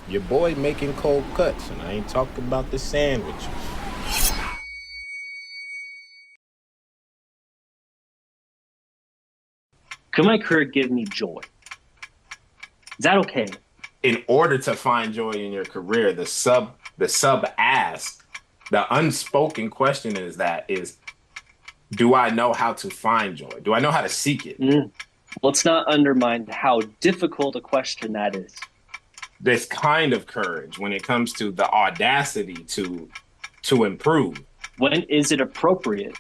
Your boy making cold cuts, and I ain't talking about the sandwiches. Could my career give me joy? Is that okay? In order to find joy in your career, the sub ask, the unspoken question is do I know how to find joy? Do I know how to seek it? Mm. Let's not undermine how difficult a question that is. This kind of courage when it comes to the audacity to improve When is it appropriate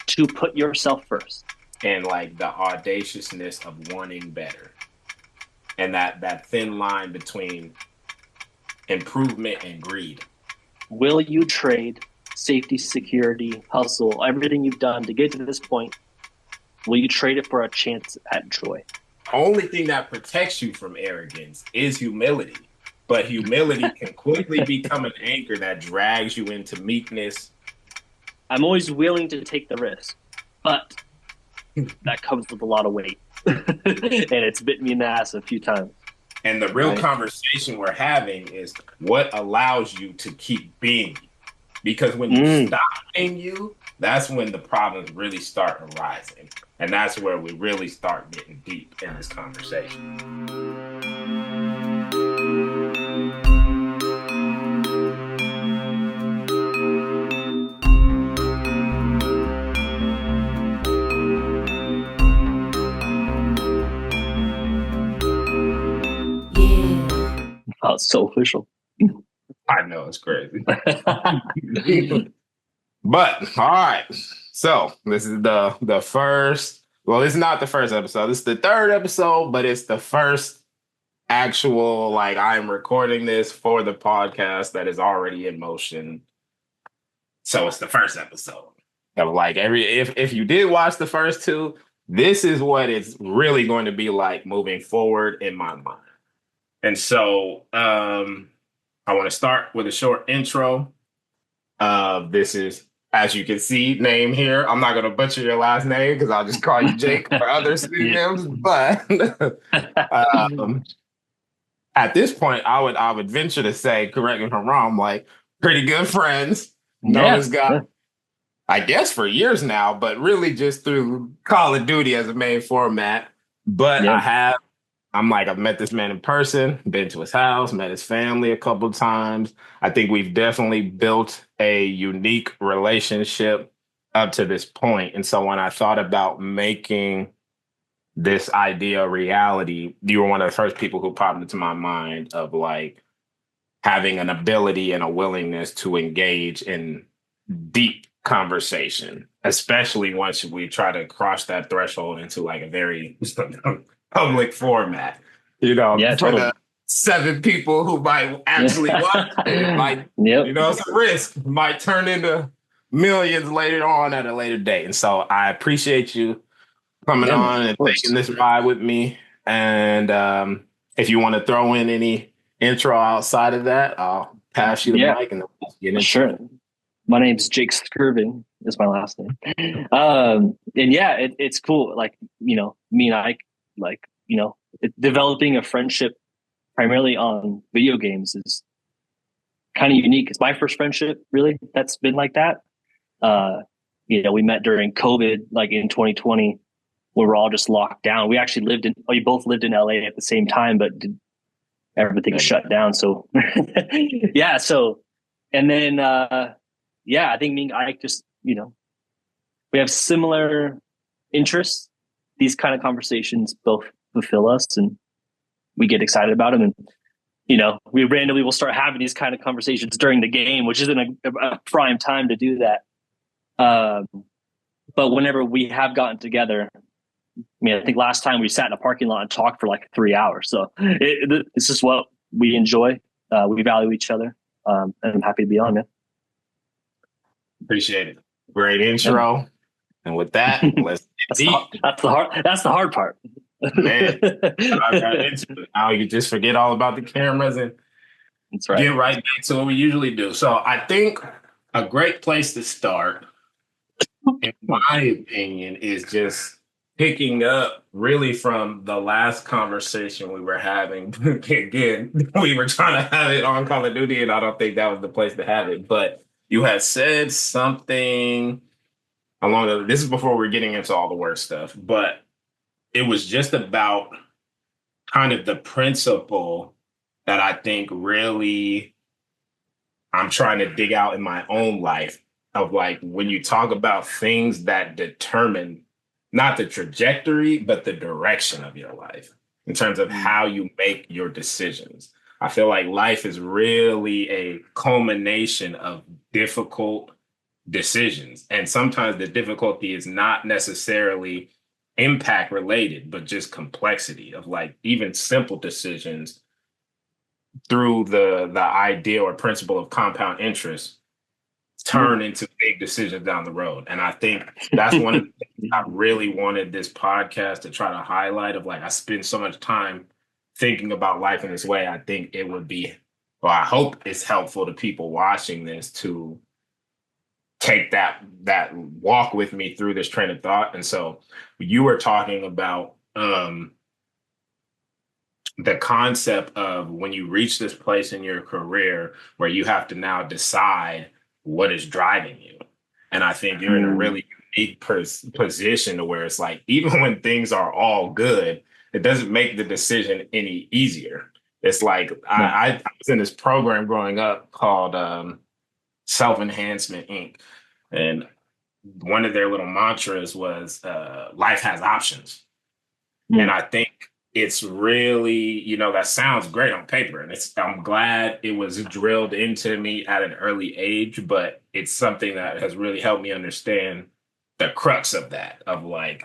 to put yourself first? and like the audaciousness of wanting better and that thin line between improvement and greed. Will you trade safety, security, hustle, everything you've done to get to this point? Will you trade it for a chance at joy? Only thing that protects you from arrogance is humility. But humility can quickly become an anchor that drags you into meekness. I'm always willing to take the risk, but that comes with a lot of weight. And it's bit me in the ass a few times, And the real right? conversation we're having is what allows you to keep being you. Because when you Mm. stop being you, that's when the problems really start arising. And that's where we really start getting deep in this conversation. Yeah. Oh, it's so official. I know it's crazy. But all right. So this is the first. Well, it's not the first episode. This is the third episode, but it's the first actual like I'm recording this for the podcast that is already in motion. So it's the first episode of like every if you did watch the first two, this is what it's really going to be like moving forward in my mind. And so I want to start with a short intro. This is, as you can see, name here. I'm not going to butcher your last name because I'll just call you Jake or other pseudonyms. But um, at this point, I would venture to say, correct me if I'm wrong, like pretty good friends. Known Yeah, this guy, yeah, I guess, for years now, but really just through Call of Duty as a main format. But yeah. I've met this man in person, been to his house, met his family a couple of times. I think we've definitely built a unique relationship up to this point. And so when I thought about making this idea a reality, you were one of the first people who popped into my mind of like having an ability and a willingness to engage in deep conversation, especially once we try to cross that threshold into like a very public format. Yeah, For totally. the seven people who might actually watch it, it might, Yep. it's a risk. It might turn into millions later on at a later date. And so I appreciate you coming Yeah, man, on of and taking course. this ride with me. And if you want to throw in any intro outside of that, I'll pass you the Yeah, mic and then we'll get into sure. it. My name's Jake Skirvin is my last name. And yeah, it's cool. Like, me and I, like, developing a friendship primarily on video games is kind of unique. It's my first friendship, really, that's been like that. Uh, we met during COVID, like in 2020, where we're all just locked down. We both lived in LA at the same time, but everything Yeah. shut down. So, yeah. So, and then, yeah, I think me and Ike just, we have similar interests. These kind of conversations both fulfill us and we get excited about them. And, we randomly will start having these kind of conversations during the game, which isn't a prime time to do that. Um, but whenever we have gotten together, I mean, I think last time we sat in a parking lot and talked for like 3 hours. So it's just what we enjoy. We value each other. And I'm happy to be on it. Appreciate it. Great Yeah. intro. And with that, let's get That's the deep. hard, that's the hard part. Man, I got into it. Now you just forget all about the cameras and That's right. get right back to what we usually do. So I think a great place to start, in my opinion, is just picking up really from the last conversation we were having. Again, we were trying to have it on Call of Duty, and I don't think that was the place to have it. But you had said something along the, this is before we're getting into all the work stuff, but it was just about kind of the principle that I think really I'm trying to dig out in my own life of like when you talk about things that determine not the trajectory, but the direction of your life in terms of how you make your decisions. I feel like life is really a culmination of difficult decisions. And sometimes the difficulty is not necessarily impact related, but just complexity of like even simple decisions through the idea or principle of compound interest turn into big decisions down the road. And I think that's one of the things I really wanted this podcast to try to highlight of like I spend so much time thinking about life in this way. I think it would be, well, I hope it's helpful to people watching this to take that walk with me through this train of thought. And so you were talking about the concept of when you reach this place in your career where you have to now decide what is driving you. And I think you're in a really unique position to where it's like, even when things are all good, it doesn't make the decision any easier. It's like I was in this program growing up called Self-Enhancement Inc. And one of their little mantras was life has options. And I think it's really, you know, that sounds great on paper. And I'm glad it was drilled into me at an early age, but it's something that has really helped me understand the crux of that, of like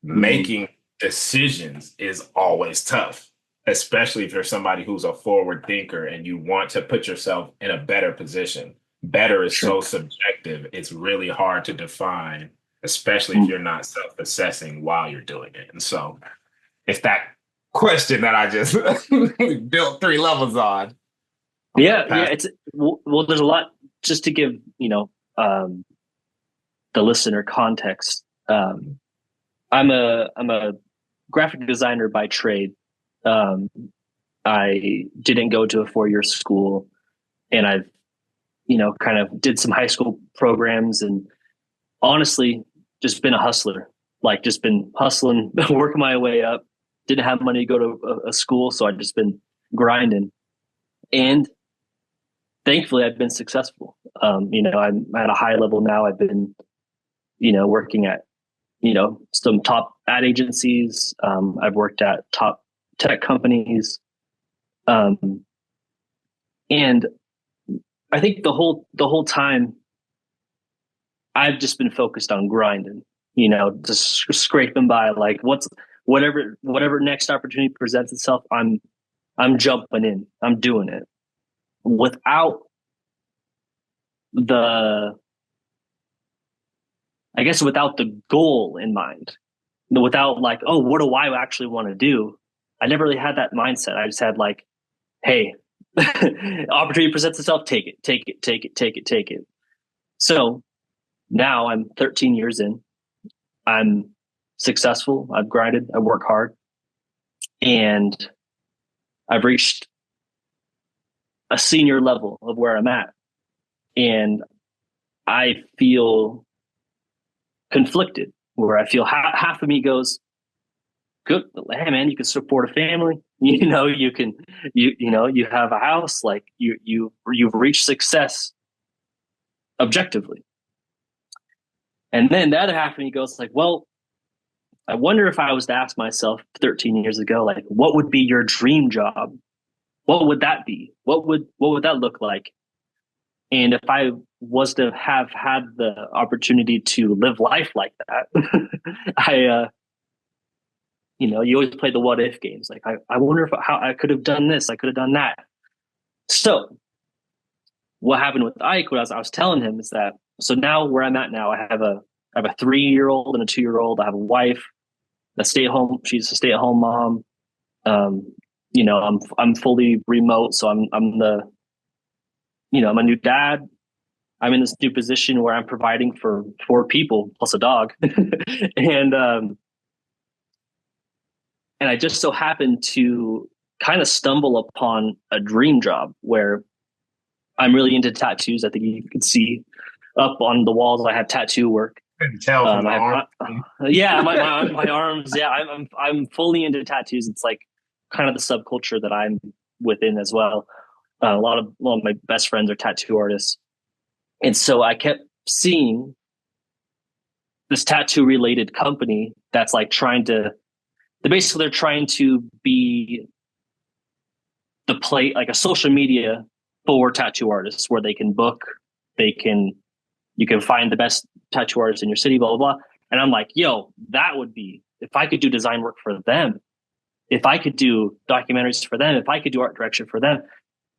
making decisions is always tough, especially if you're somebody who's a forward thinker and you want to put yourself in a better position. Better is so subjective. It's really hard to define, especially if you're not self-assessing while you're doing it. And so it's that question that I just built 3 levels on. Yeah. It's well, there's a lot just to give, you know, the listener context. I'm a graphic designer by trade. I didn't go to a 4-year school, and I've, you know, kind of did some high school programs, and honestly, just been a hustler, like just been hustling, working my way up. Didn't have money to go to a school, so I've just been grinding. And thankfully, I've been successful. You know, I'm at a high level now. I've been, you know, working at, you know, some top ad agencies. I've worked at top tech companies. And I think the whole time I've just been focused on grinding, you know, just scraping by, like whatever next opportunity presents itself, I'm jumping in, I'm doing it without without the goal in mind, without like, oh, what do I actually want to do? I never really had that mindset. I just had like, hey, opportunity presents itself, take it. So now I'm 13 years in. I'm successful. I've grinded. I work hard, and I've reached a senior level of where I'm at, and I feel conflicted. Where I feel half of me goes, "Good, hey man, you can support a family. You know, you can, you know, you have a house. Like you've reached success objectively." And then the other half of me goes like, well, I wonder if I was to ask myself 13 years ago, like, what would be your dream job? What would that be? What would that look like? And if I was to have had the opportunity to live life like that, you know, you always play the what if games. Like, I wonder how I could have done this. I could have done that. So what happened with Ike, what I was telling him is that, so now where I'm at now, I have a 3-year-old and a 2-year-old. I have a wife, she's a stay-at-home mom. You know, I'm fully remote. So I'm a new dad. I'm in this new position where I'm providing for 4 people plus a dog. and and I just so happened to kind of stumble upon a dream job where I'm really into tattoos. I think you can see up on the walls I have tattoo work. Couldn't tell from the I arm. have, yeah, my arms. Yeah, I'm fully into tattoos. It's like kind of the subculture that I'm within as well. A lot of my best friends are tattoo artists, and so I kept seeing this tattoo related company that's like trying to. They're trying to be the play like a social media for tattoo artists where they can book, they can you can find the best tattoo artists in your city, blah, blah, blah. And I'm like, yo, that would be, if I could do design work for them, if I could do documentaries for them, if I could do art direction for them,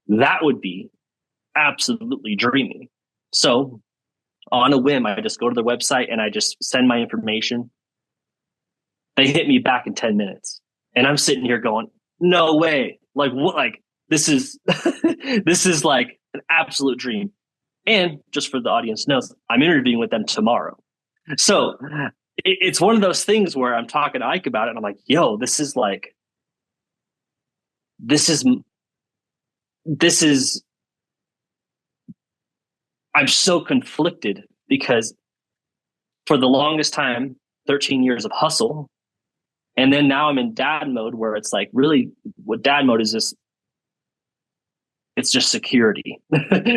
that would be absolutely dreamy. So on a whim, I just go to their website and I just send my information. They hit me back in 10 minutes. And I'm sitting here going, no way. Like what? Like this is, this is like an absolute dream. And just for the audience knows, I'm interviewing with them tomorrow. So it's one of those things where I'm talking to Ike about it and I'm like, yo, this is like, this is, this is, I'm so conflicted because for the longest time, 13 years of hustle. And then now I'm in dad mode where it's like really what dad mode is just, it's just security.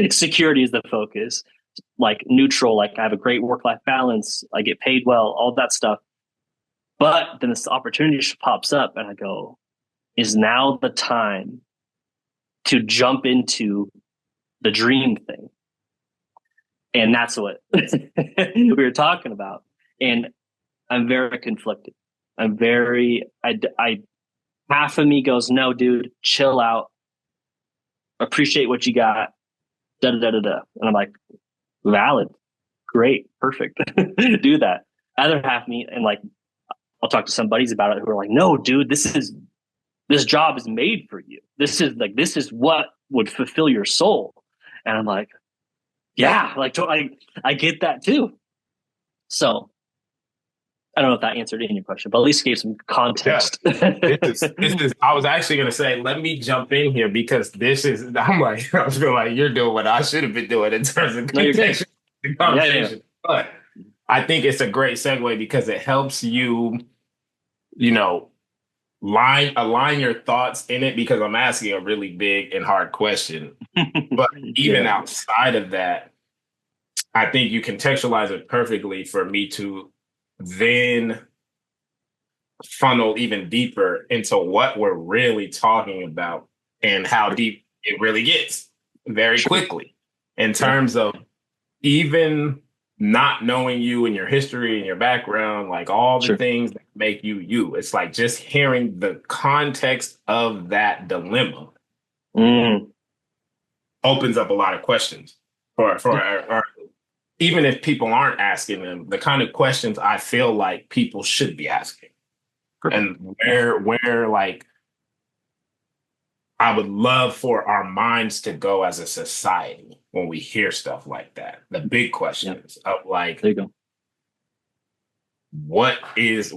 Security is the focus. Like neutral, like I have a great work-life balance. I get paid well, all that stuff. But then this opportunity pops up and I go, is now the time to jump into the dream thing? And that's what we were talking about. And I'm very conflicted. I half of me goes, no, dude, chill out. Appreciate what you got. Da, da, da, da, da. And I'm like, valid. Great. Perfect. Do that. Other half me, and like, I'll talk to some buddies about it who are like, no, dude, this job is made for you. This is what would fulfill your soul. And I'm like, yeah, like I get that too. So I don't know if that answered any question, but at least gave some context. Yeah. I was actually going to say, let me jump in here because I'm like, I was feeling like you're doing what I should have been doing in terms of context, the conversation. Yeah. But I think it's a great segue because it helps you, align your thoughts in it because I'm asking a really big and hard question. But even outside of that, I think you contextualize it perfectly for me to then funnel even deeper into what we're really talking about and how deep it really gets very quickly in terms of even not knowing you and your history and your background, like all the things that make you you. It's like just hearing the context of that dilemma opens up a lot of questions for our even if people aren't asking them, the kind of questions I feel like people should be asking. And where like I would love for our minds to go as a society when we hear stuff like that. The big questions of like, there you go. What is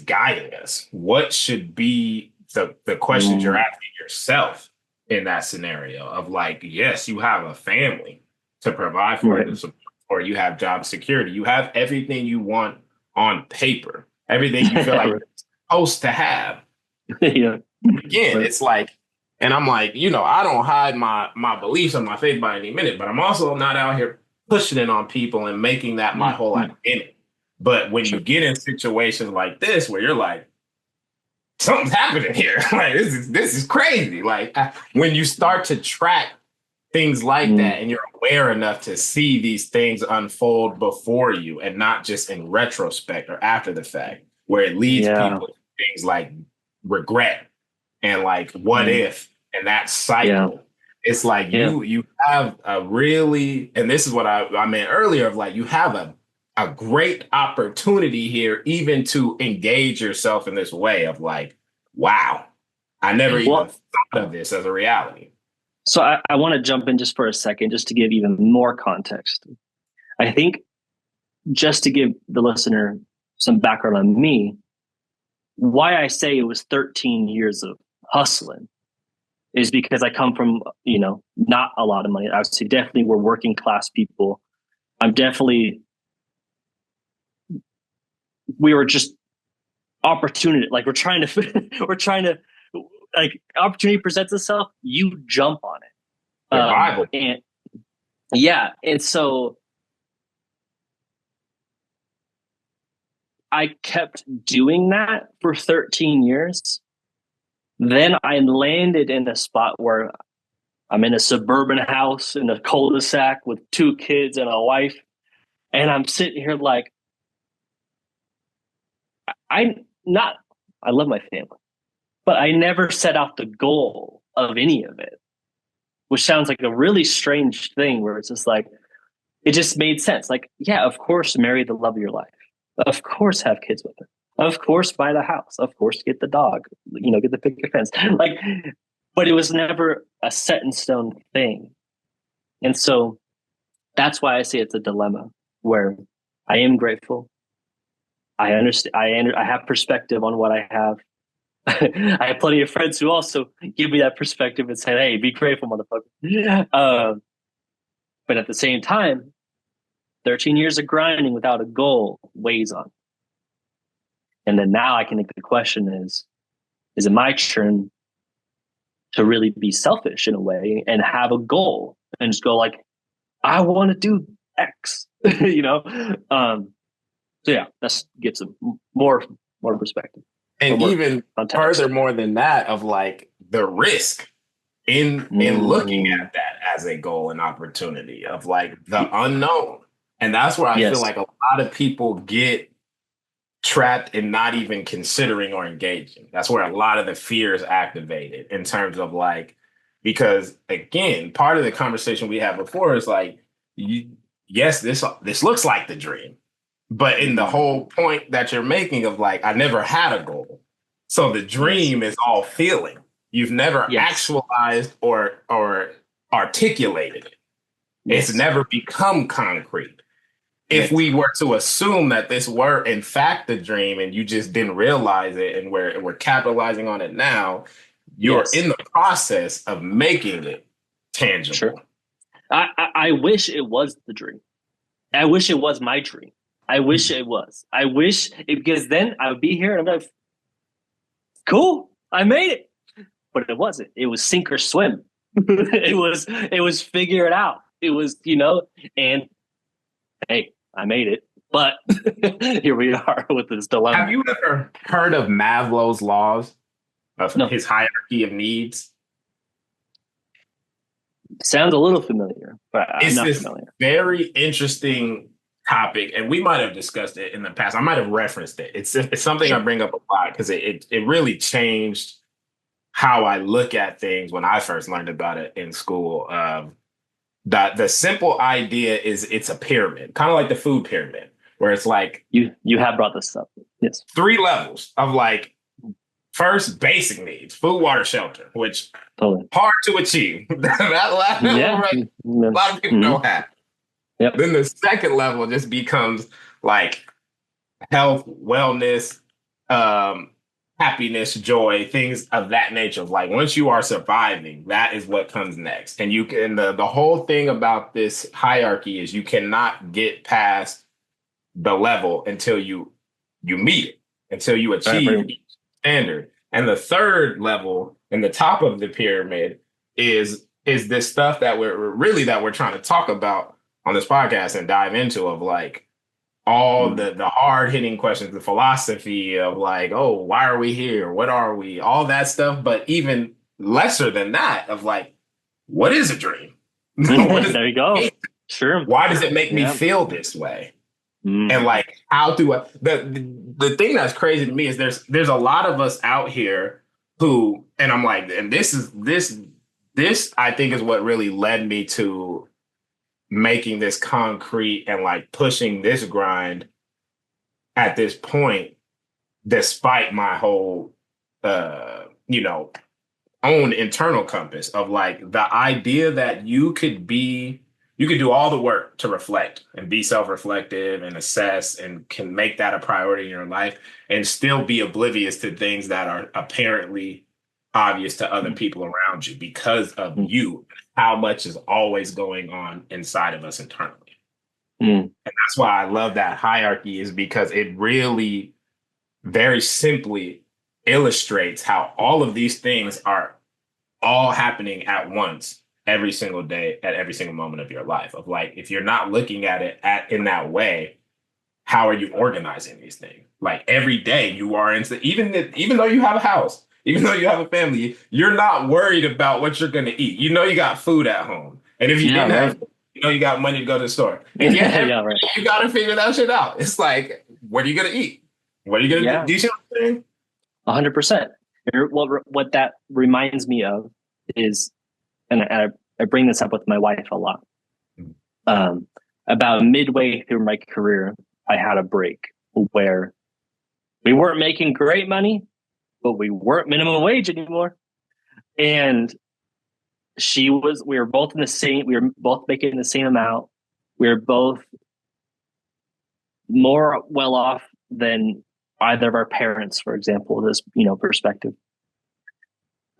guiding us? What should be the questions you're asking yourself in that scenario of like, yes, you have a family to provide for them, or you have job security. You have everything you want on paper, everything you feel like you're supposed to have. Again, it's like, and I'm like, I don't hide my beliefs and my faith by any minute, but I'm also not out here pushing it on people and making that my whole identity. But when you get in situations like this, where you're like, something's happening here, like this is crazy. Like when you start to track things like that and you're aware enough to see these things unfold before you and not just in retrospect or after the fact, where it leads people to things like regret and like what if and that cycle. It's like you have a really, and this is what I meant earlier of like, you have a great opportunity here even to engage yourself in this way of like, wow, I never even thought of this as a reality. So I want to jump in just for a second, just to give even more context. I think just to give the listener some background on me, why I say it was 13 years of hustling is because I come from, not a lot of money. I would say definitely we're working class people. I'm definitely, we were just opportunity. Like we're trying to, like opportunity presents itself, you jump on it. Survival. And yeah. And so I kept doing that for 13 years. Then I landed in a spot where I'm in a suburban house in a cul-de-sac with 2 kids and a wife. And I'm sitting here like, I not, I love my family, but I never set out the goal of any of it, which sounds like a really strange thing where it's just like, it just made sense. Like, yeah, of course, marry the love of your life. Of course, have kids with her. Of course, buy the house. Of course, get the dog, get the picket fence. Like, but it was never a set in stone thing. And so that's why I say it's a dilemma where I am grateful. I understand. I have perspective on what I have. I have plenty of friends who also give me that perspective and say, "Hey, be grateful, motherfucker." Yeah. But at the same time, 13 years of grinding without a goal weighs on. And then now I can think the question is it my turn to really be selfish in a way and have a goal and just go like, I want to do X, So yeah, that's gives them more perspective. And More even context. furthermore than that, of like the risk in looking at that as a goal and opportunity of like the unknown. And that's where I feel Yes. like a lot of people get trapped in not even considering or engaging. That's where a lot of the fear is activated in terms of like, because again, part of the conversation we had before is like, yes, this looks like the dream, but in the whole point that you're making of like, I never had a goal. So the dream is all feeling. You've never actualized or articulated it. It's never become concrete. If we were to assume that this were in fact the dream and you just didn't realize it and we're capitalizing on it now, you're in the process of making it tangible. Sure. I wish it was the dream. I wish it was my dream. I wish it was. I wish it, because then I would be here and I'm like, cool, I made it. But it wasn't. It was sink or swim. it was figure it out. It was, and hey, I made it. But here we are with this dilemma. Have you ever heard of Maslow's laws of his hierarchy of needs? Sounds a little familiar, but I'm not familiar. Very interesting topic, and we might have discussed it in the past. I might have referenced it. It's something I bring up a lot because it really changed how I look at things when I first learned about it in school. The simple idea is it's a pyramid, kind of like the food pyramid, where it's like you have brought this up. Yes, 3 levels of like first basic needs: food, water, shelter, which hard to achieve. That last level, right? A lot of people don't have. Yep. Then the second level just becomes like health, wellness, happiness, joy, things of that nature. Like once you are surviving, that is what comes next. And you can the whole thing about this hierarchy is you cannot get past the level until you meet it, until you achieve each standard. And the third level in the top of the pyramid is this stuff that we're trying to talk about on this podcast and dive into, of like all the hard hitting questions, the philosophy of like, oh, why are we here? What are we? All that stuff. But even lesser than that, of like, what is a dream? There you go. Sure. Why does it make me feel this way? And like, how do I? The thing that's crazy to me is there's a lot of us out here who, and I'm like, and this I think is what really led me to making this concrete and like pushing this grind at this point, despite my whole, own internal compass of like the idea that you could do all the work to reflect and be self-reflective and assess and can make that a priority in your life and still be oblivious to things that are apparently obvious to other people around you because of you, how much is always going on inside of us internally. Mm. And that's why I love that hierarchy is because it really very simply illustrates how all of these things are all happening at once every single day at every single moment of your life of like if you're not looking at it in that way, how are you organizing these things? Like every day you are into even though you have a house, even though you have a family, you're not worried about what you're going to eat. You know you got food at home, and if you Yeah, didn't have right. food, you know you got money to go to the store, and yet every Yeah, right. day you got to figure that shit out. It's like what are you going to eat? What are you going to do? Yeah, Do you see what I'm saying? 100%. What that reminds me of is, and I bring this up with my wife a lot. Um, about midway through my career, I had a break where we weren't making great money, but we weren't minimum wage anymore. And we were both we were both making the same amount. We were both more well off than either of our parents, for example, this, perspective.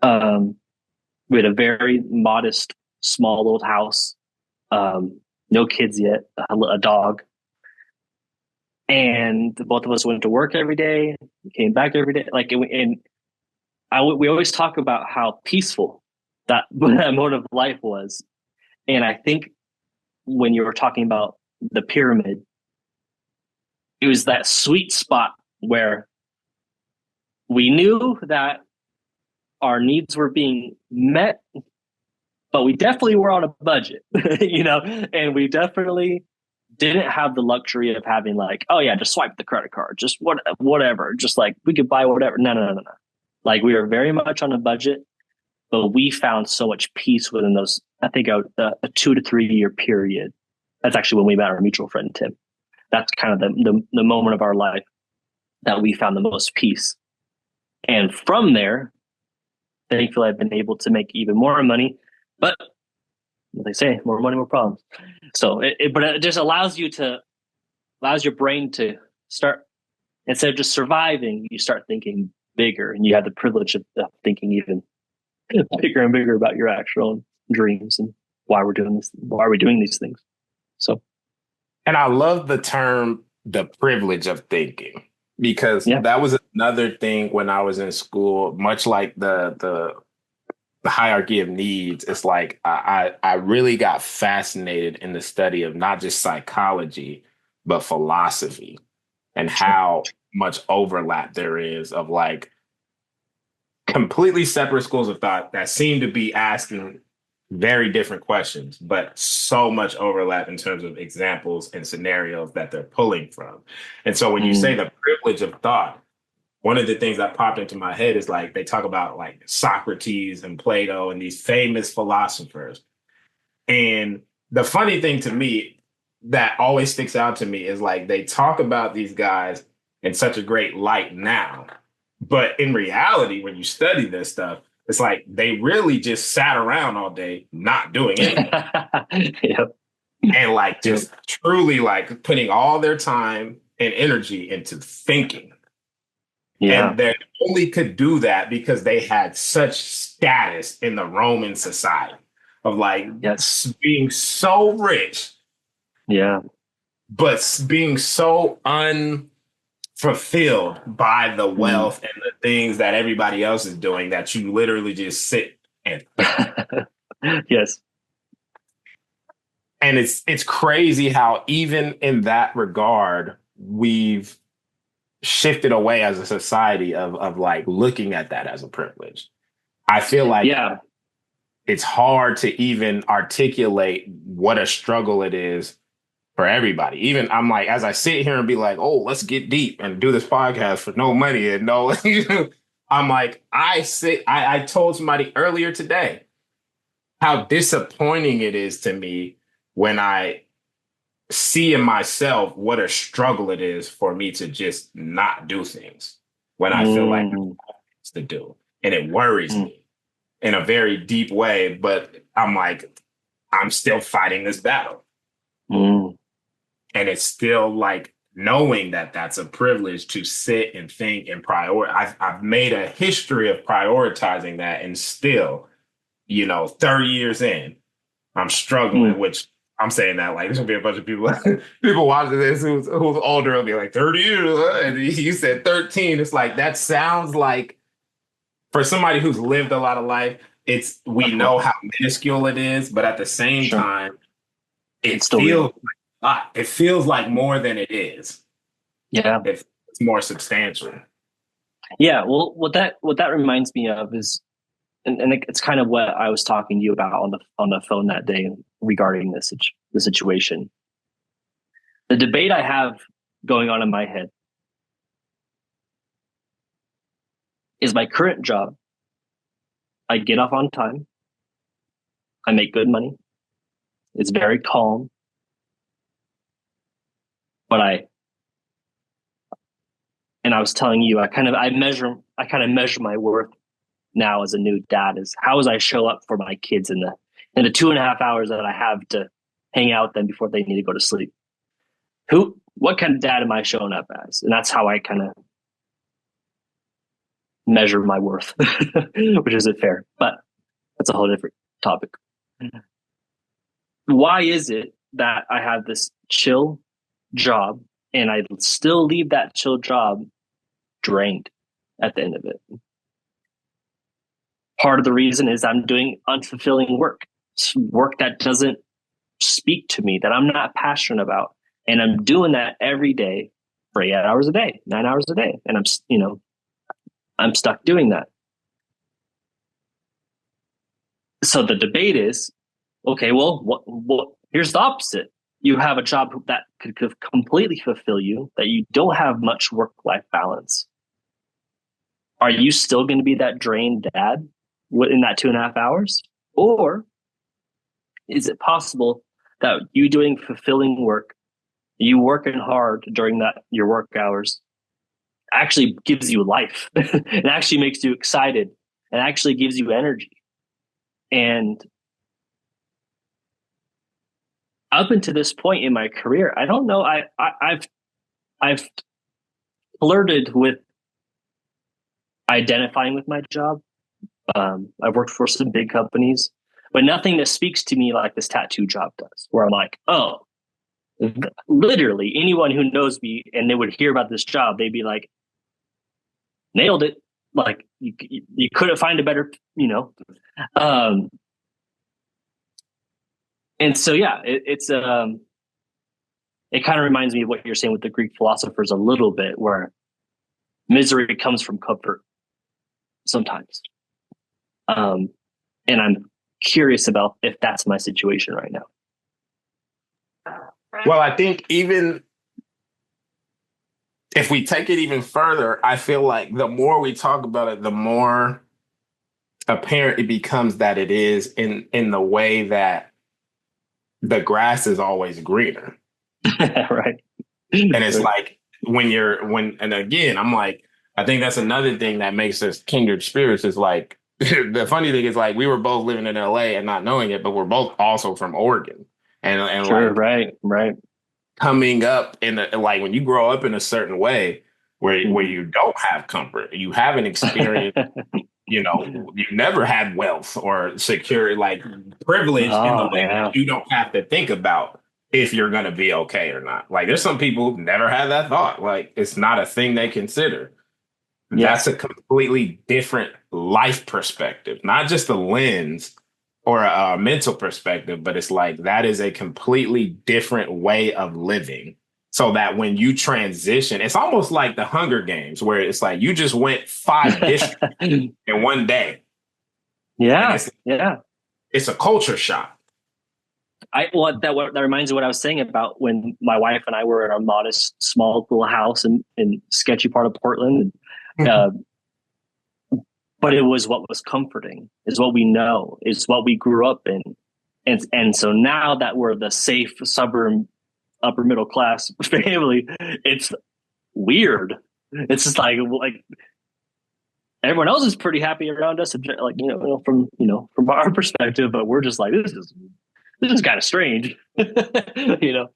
Um, we had a very modest, small old house, no kids yet, a dog. And both of us went to work every day, came back every day. We always talk about how peaceful that mode of life was. And I think when you were talking about the pyramid, it was that sweet spot where we knew that our needs were being met, but we definitely were on a budget, and we definitely didn't have the luxury of having like, oh yeah, just swipe the credit card, just whatever, just like we could buy whatever. No, no, no, no, no. Like we were very much on a budget, but we found so much peace within those. I think a 2 to 3 year period. That's actually when we met our mutual friend Tim. That's kind of the moment of our life that we found the most peace. And from there, thankfully, I've been able to make even more money. But what they say, more money, more problems. So, but it just allows your brain to start, instead of just surviving, you start thinking bigger, and you have the privilege of thinking even bigger and bigger about your actual dreams and why we're doing this, why are we doing these things. So, And I love the term the privilege of thinking because yeah, that was another thing when I was in school, much like the hierarchy of needs. It's like I really got fascinated in the study of not just psychology, but philosophy and how much overlap there is of like completely separate schools of thought that seem to be asking very different questions, but so much overlap in terms of examples and scenarios that they're pulling from. And so when you say the privilege of thought, one of the things that popped into my head is like they talk about like Socrates and Plato and these famous philosophers. And the funny thing to me that always sticks out to me is like they talk about these guys in such a great light now. But in reality, when you study this stuff, it's like they really just sat around all day not doing anything. Yep. And like just truly like putting all their time and energy into thinking. Yeah. And they only could do that because they had such status in the Roman society of like Yes. being so rich, Yeah. but being so unfulfilled by the wealth and the things that everybody else is doing that you literally just sit and Yes. and it's crazy how even in that regard we've shifted away as a society of like looking at that as a privilege. I feel like Yeah. it's hard to even articulate what a struggle it is for everybody. Even I'm like, as I sit here and be like, oh, let's get deep and do this podcast for no money and no, I'm like, I told somebody earlier today how disappointing it is to me when I see in myself what a struggle it is for me to just not do things when I feel like it's to do. And it worries me. in a very deep way, but I'm like, I'm still fighting this battle. Mm. And it's still like knowing that that's a privilege to sit and think and prioritize. I've made a history of prioritizing that, and still, 30 years in, I'm struggling, Mm. which I'm saying that like there's gonna be a bunch of people people watching this who's older will be like 30 years, and you said 13. It's like that sounds like for somebody who's lived a lot of life, we Of course. know how minuscule it is, but at the same Sure. time, It's it still feels real. like a lot. It feels like more than it is. Yeah. It's more substantial. Yeah. Well, what that reminds me of is, and it's kind of what I was talking to you about on the phone that day regarding the situation. The debate I have going on in my head is my current job. I get off on time. I make good money. It's very calm, but I was telling you, I kind of measure my worth now as a new dad is how as I show up for my kids in the 2.5 hours that I have to hang out with them before they need to go to sleep. What kind of dad am I showing up as? And that's how I kind of measure my worth, which isn't fair, but that's a whole different topic. Why is it that I have this chill job and I still leave that chill job drained at the end of it? Part of the reason is I'm doing unfulfilling work, work that doesn't speak to me, that I'm not passionate about. And I'm doing that every day for 8 hours a day, 9 hours a day. And I'm stuck doing that. So the debate is, okay, well, here's the opposite. You have a job that could completely fulfill you, that you don't have much work-life balance. Are you still going to be that drained dad in that 2.5 hours? Or is it possible that you doing fulfilling work, you working hard during your work hours, actually gives you life? It actually makes you excited and actually gives you energy. And up until this point in my career, I don't know. I've flirted with identifying with my job. I've worked for some big companies, but nothing that speaks to me like this tattoo job does, where I'm like, oh, literally anyone who knows me and they would hear about this job, they'd be like, nailed it. Like you couldn't find a better, Um, and so, yeah, it kind of reminds me of what you're saying with the Greek philosophers a little bit, where misery comes from comfort sometimes. And I'm curious about if that's my situation right now. Well, I think even if we take it even further, I feel like the more we talk about it, the more apparent it becomes that it is in the way that the grass is always greener. Right. And it's like and again, I'm like, I think that's another thing that makes us kindred spirits is like, the funny thing is like, we were both living in LA and not knowing it, but we're both also from Oregon. And Sure, like, right. coming up like when you grow up in a certain way where you don't have comfort, you haven't experienced, you never had wealth or security, like privilege in the Oh, way yeah. that you don't have to think about if you're going to be okay or not. Like there's some people who never had that thought. Like it's not a thing they consider. Yes. That's a completely different life perspective, not just a lens or a mental perspective, but it's like that is a completely different way of living. So that when you transition, it's almost like the Hunger Games, where it's like you just went 5 districts in one day. Yeah, yeah. It's a culture shock. That reminds me of what I was saying about when my wife and I were in our modest, small little house in sketchy part of Portland. But it was what was comforting, is what we know, is what we grew up in. And so now that we're the safe suburban, upper middle class family, it's weird. It's just like everyone else is pretty happy around us, like from our perspective, but we're just like this is kind of strange, you know.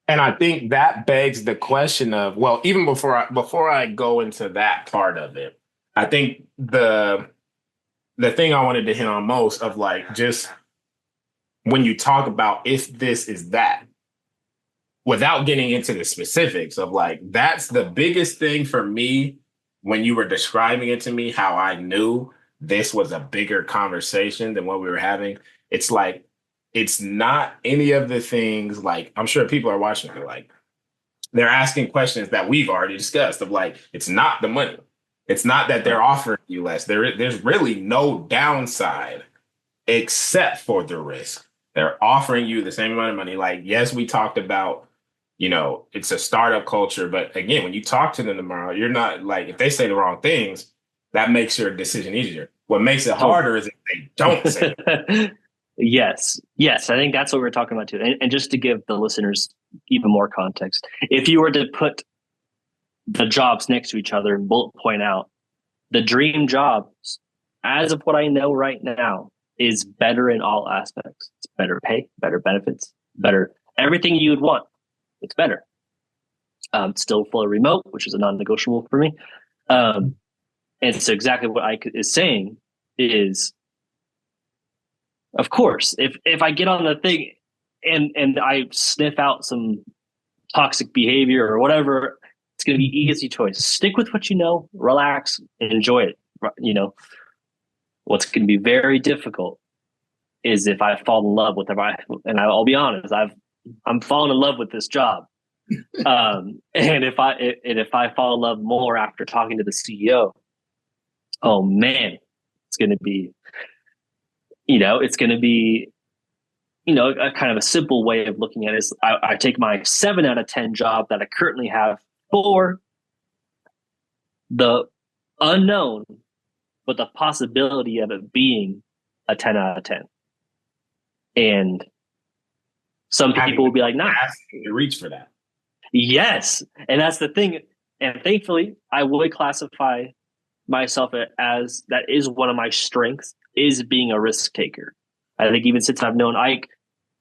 And I think that begs the question of, well, even before I go into that part of it, I think the thing I wanted to hit on most of like just when you talk about if this is that, without getting into the specifics of like that's the biggest thing for me when you were describing it to me, how I knew this was a bigger conversation than what we were having. It's like it's not any of the things like I'm sure people are watching it like they're asking questions that we've already discussed of like it's not the money. It's not that they're offering you less. There's really no downside except for the risk. They're offering you the same amount of money. Like, yes, we talked about, it's a startup culture, but again, when you talk to them tomorrow, you're not like if they say the wrong things, that makes your decision easier. What makes it So harder is if they don't say yes, I think that's what we're talking about too. And just to give the listeners even more context, if you were to put the jobs next to each other and bullet point out the dream jobs, as of what I know right now, is better in all aspects. It's better pay, better benefits, better everything you would want. It's better. It's still fully remote, which is a non-negotiable for me. And so exactly what Ike is saying is, of course, if I get on the thing and I sniff out some toxic behavior or whatever, it's going to be easy choice. Stick with what you know, relax, and enjoy it. You know, what's going to be very difficult is if I fall in love with it. And I'll be honest, I'm falling in love with this job. And if I fall in love more after talking to the CEO, oh man, it's going to be, it's going to be, a kind of a simple way of looking at it is I take my 7 out of 10 job that I currently have for the unknown, but the possibility of it being a 10 out of 10. And some people will be like, nah, to reach for that. Yes. And that's the thing. And thankfully, I would classify myself as that is one of my strengths is being a risk taker. I think even since I've known Ike,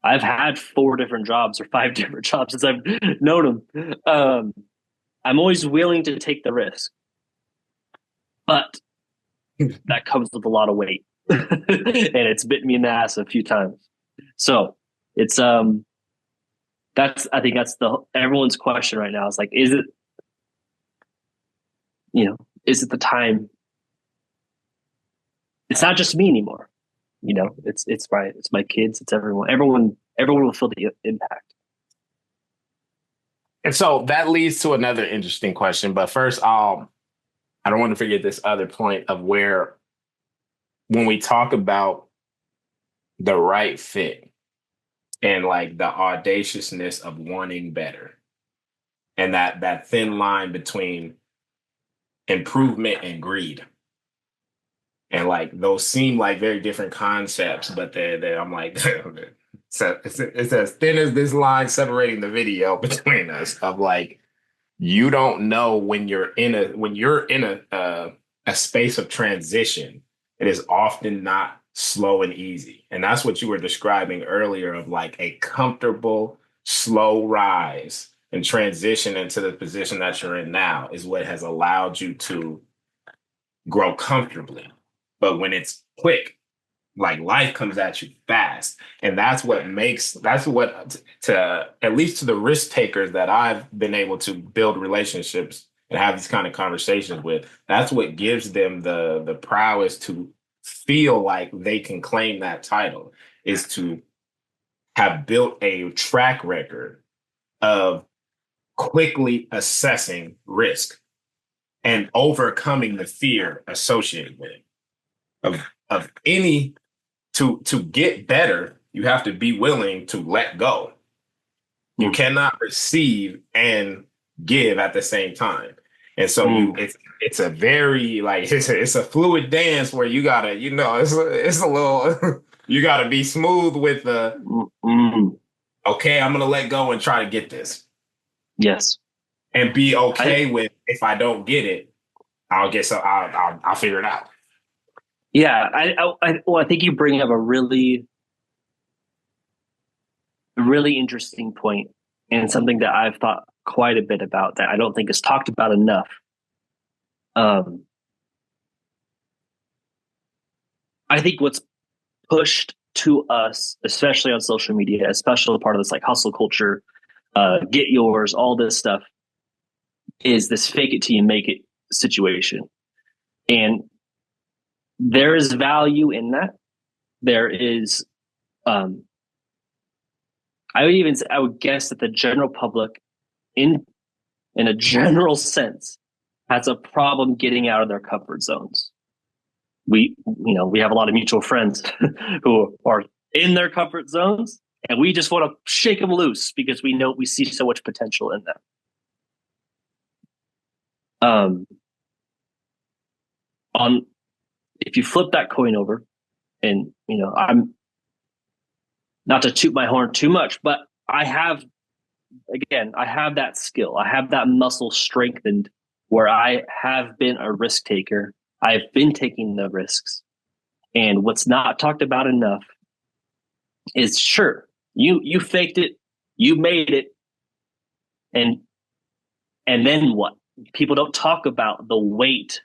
I've had 4 different jobs or 5 different jobs since I've known him. I'm always willing to take the risk, but that comes with a lot of weight, and it's bitten me in the ass a few times. So it's I think that's everyone's question right now. Is like, is it the time? It's not just me anymore. It's my kids, it's everyone. Everyone will feel the impact. And so that leads to another interesting question. But first, I don't want to forget this other point of where when we talk about the right fit and like the audaciousness of wanting better and that thin line between improvement and greed. And like those seem like very different concepts, but I'm like, it's as thin as this line separating the video between us of like, you don't know when you're in a space of transition. It is often not slow and easy. And that's what you were describing earlier of like a comfortable, slow rise and transition into the position that you're in now is what has allowed you to grow comfortably. But when it's quick, like life comes at you fast. And that's what to at least to the risk takers that I've been able to build relationships and have these kind of conversations with, that's what gives them the prowess to feel like they can claim that title, is to have built a track record of quickly assessing risk and overcoming the fear associated with it. Of any to get better, you have to be willing to let go. You cannot receive and give at the same time. And so it's a very like it's a fluid dance where you gotta, it's a little you gotta be smooth with the okay, I'm gonna let go and try to get this. Yes. And be okay with if I don't get it, I'll get so I'll figure it out. Yeah, well, I think you bring up a really interesting point, and something that I've thought quite a bit about that I don't think is talked about enough. Um, I think what's pushed to us, especially on social media, especially part of this like hustle culture, get yours, all this stuff, is this fake it till you make it situation. And there is value in that. There is, um, I would guess that the general public, in in a general sense, has a problem getting out of their comfort zones. We have a lot of mutual friends who are in their comfort zones, and we just want to shake them loose because we see so much potential in them. On If you flip that coin over, and I'm not to toot my horn too much, but I have that skill. I have that muscle strengthened where I have been a risk taker. I've been taking the risks. And what's not talked about enough is, sure, you faked it, you made it, and then what? People don't talk about the weight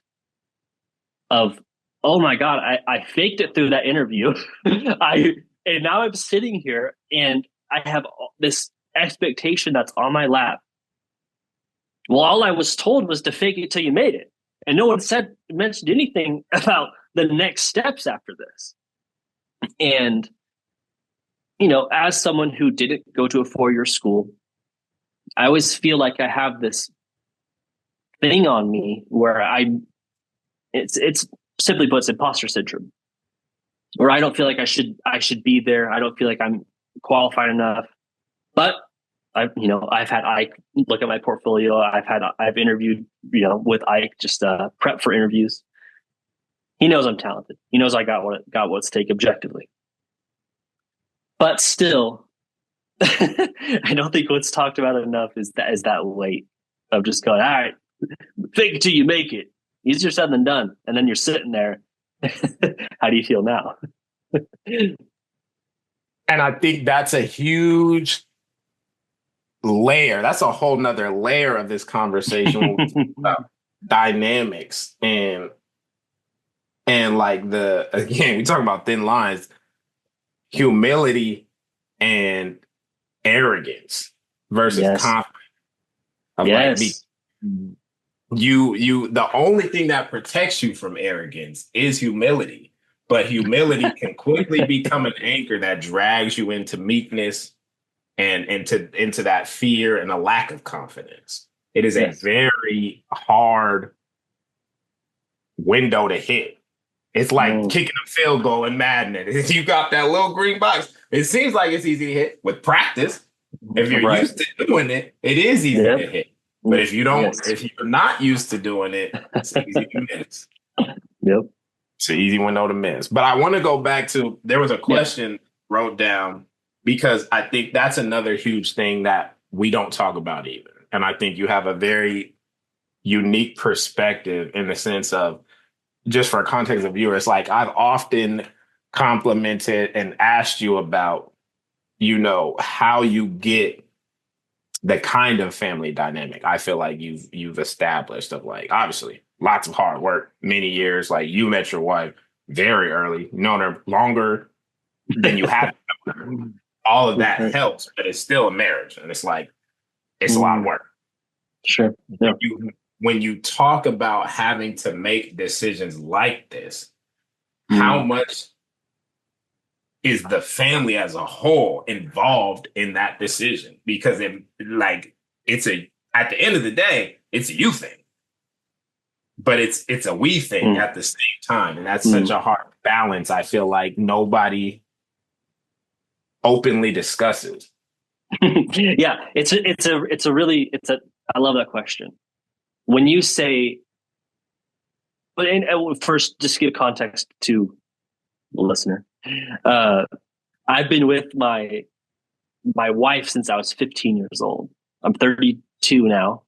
of, oh my God, I faked it through that interview. And now I'm sitting here and I have this expectation that's on my lap. Well, all I was told was to fake it till you made it. And no one mentioned anything about the next steps after this. And, as someone who didn't go to a 4-year school, I always feel like I have this thing on me where it's simply put, it's imposter syndrome, where I don't feel like I should be there. I don't feel like I'm qualified enough. But I've had Ike look at my portfolio. I've interviewed, with Ike, just prep for interviews. He knows I'm talented. He knows I got what's at stake objectively. But still, I don't think what's talked about enough is that weight of just going, all right, fake it till you make it. Easier said than done. And then you're sitting there. How do you feel now? And I think that's a huge layer. That's a whole nother layer of this conversation about dynamics and like again, we talk about thin lines, humility and arrogance versus confidence. Yes. You the only thing that protects you from arrogance is humility, but humility can quickly become an anchor that drags you into meekness and into that fear and a lack of confidence. It is a very hard window to hit. It's like kicking a field goal in Madden. If you got that little green box, it seems like it's easy to hit with practice. If you're used to doing it, it is easy to hit. But if you're not used to doing it, it's easy to miss. Yep. It's an easy window to miss. But I want to go back to, there was a question wrote down, because I think that's another huge thing that we don't talk about either. And I think you have a very unique perspective in the sense of, just for context of viewers, like I've often complimented and asked you about, how you get the kind of family dynamic I feel like you've established, of like, obviously lots of hard work, many years. Like, you met your wife very early, known her longer than you have. All of that helps, but it's still a marriage, and it's like, it's a lot of work. Sure. Yeah. When you talk about having to make decisions like this, how much is the family as a whole involved in that decision? Because at the end of the day, it's a you thing, but it's a we thing at the same time. And that's such a hard balance. I feel like nobody openly discusses. Yeah. I love that question. When you say, but first, just give context to the listener. I've been with my wife since I was 15 years old. I'm 32 now.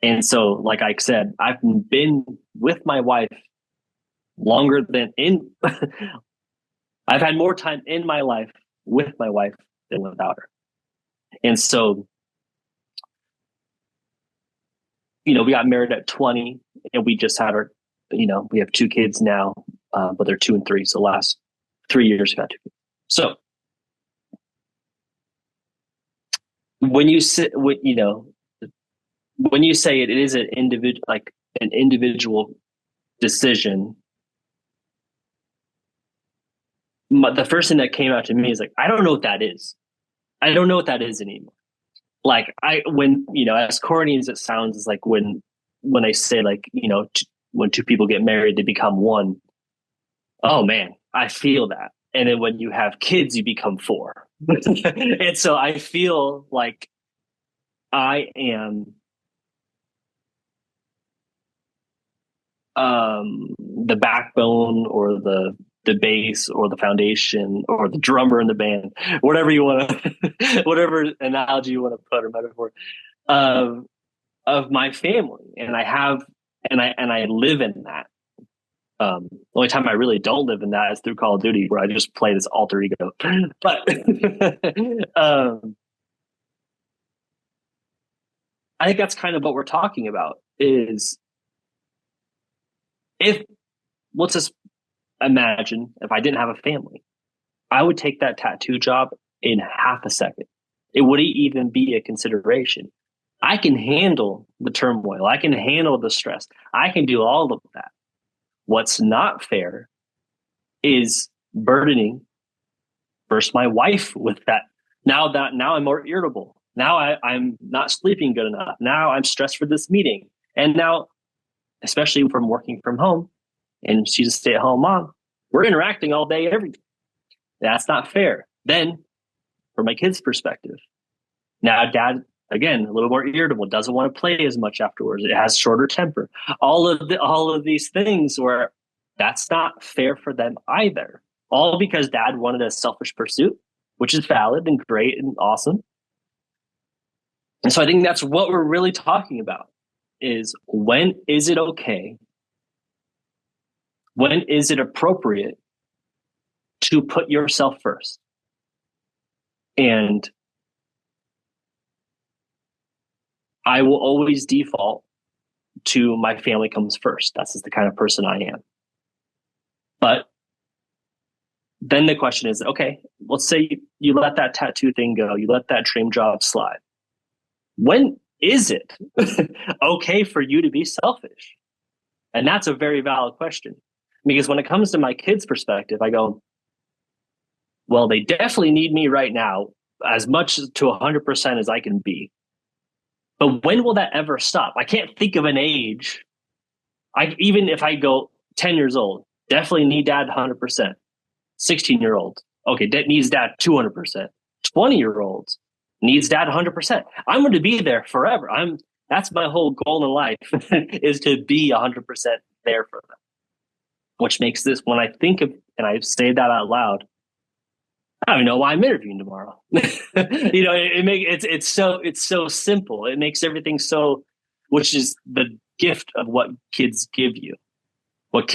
And so, like I said, I've been with my wife longer than in, I've had more time in my life with my wife than without her. And so, we got married at 20 and we just had our, we have 2 kids now, but they're 2 and 3. So last 3 years, we got 2 kids. So when you sit, when you say it is an individual decision, the first thing that came out to me is like, I don't know what that is. I don't know what that is anymore. Like as corny as it sounds, is like when they say like, when 2 people get married, they become one. Oh man, I feel that. And then when you have kids, you become 4. And so I feel like I am the backbone or the base or the foundation or the drummer in the band, whatever you want to, whatever analogy you want to put or metaphor of my family. And I live in that. The only time I really don't live in that is through Call of Duty, where I just play this alter ego. But I think that's kind of what we're talking about is if, let's just imagine if I didn't have a family, I would take that tattoo job in half a second. It wouldn't even be a consideration. I can handle the turmoil. I can handle the stress. I can do all of that. What's not fair is burdening first my wife with that. Now I'm more irritable. Now I'm not sleeping good enough. Now I'm stressed for this meeting. And now, especially from working from home, and she's a stay-at-home mom, we're interacting all day, every day. That's not fair. Then, from my kid's perspective, now dad, again, a little more irritable, doesn't want to play as much afterwards. It has shorter temper. All of these things where that's not fair for them either. All because dad wanted a selfish pursuit, which is valid and great and awesome. And so I think that's what we're really talking about is when is it okay? When is it appropriate to put yourself first? And I will always default to my family comes first. That's just the kind of person I am. But then the question is, okay, let's say you let that tattoo thing go. You let that dream job slide. When is it okay for you to be selfish? And that's a very valid question. Because when it comes to my kids' perspective, I go, well, they definitely need me right now as much to 100% as I can be. But when will that ever stop? I can't think of an age. Even if I go 10 years old, definitely need dad 100%. 16-year-old, okay, that needs dad 200%. 20-year-olds needs dad 100%. I'm going to be there forever. That's my whole goal in life is to be 100% there for them. Which makes this, when I think of and I say that out loud, I don't even know why I'm interviewing tomorrow. It's so simple. It makes everything so, which is the gift of what kids give you. What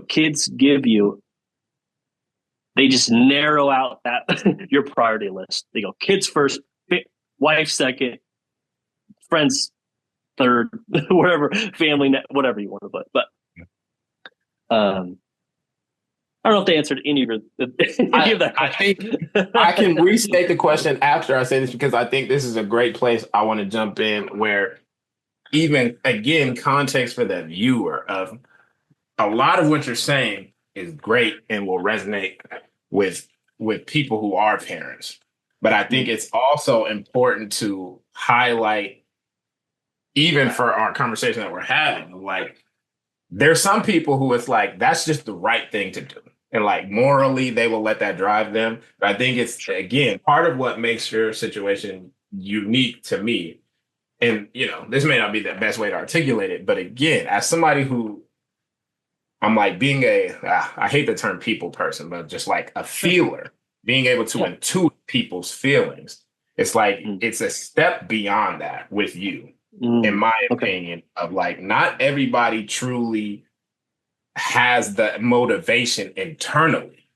kids give you, they just narrow out that your priority list. They go kids first, wife second, friends third, whatever, family, whatever you want to put. But I don't know if they answered any of that. I think I can restate the question after I say this because I think this is a great place I want to jump in where even, again, context for the viewer of a lot of what you're saying is great and will resonate with people who are parents. But I think it's also important to highlight, even for our conversation that we're having, like there's some people who it's like, that's just the right thing to do. And like morally, they will let that drive them. But I think it's, again, part of what makes your situation unique to me. And, this may not be the best way to articulate it. But again, as somebody who I'm like being I hate the term people person, but just like a feeler, being able to intuit people's feelings. It's like, it's a step beyond that with you. in my Okay. opinion, of like not everybody truly has the motivation internally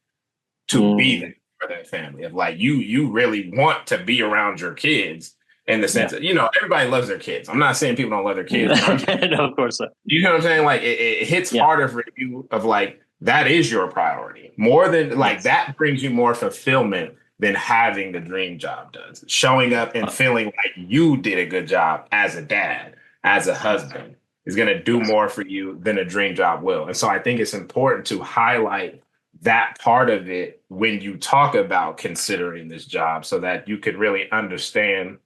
to be Mm, there for their family. Of like you really want to be around your kids in the yeah. sense that, everybody loves their kids. I'm not saying people don't love their kids, but I'm just, No, of course not. you know what I'm saying? Like it hits Yeah. harder for you of like that is your priority. More than like Yes. that brings you more fulfillment than having the dream job does. Showing up and Uh, feeling like you did a good job as a dad, as a husband is going to do yes. more for you than a dream job will. And so I think it's important to highlight that part of it when you talk about considering this job so that you could really understand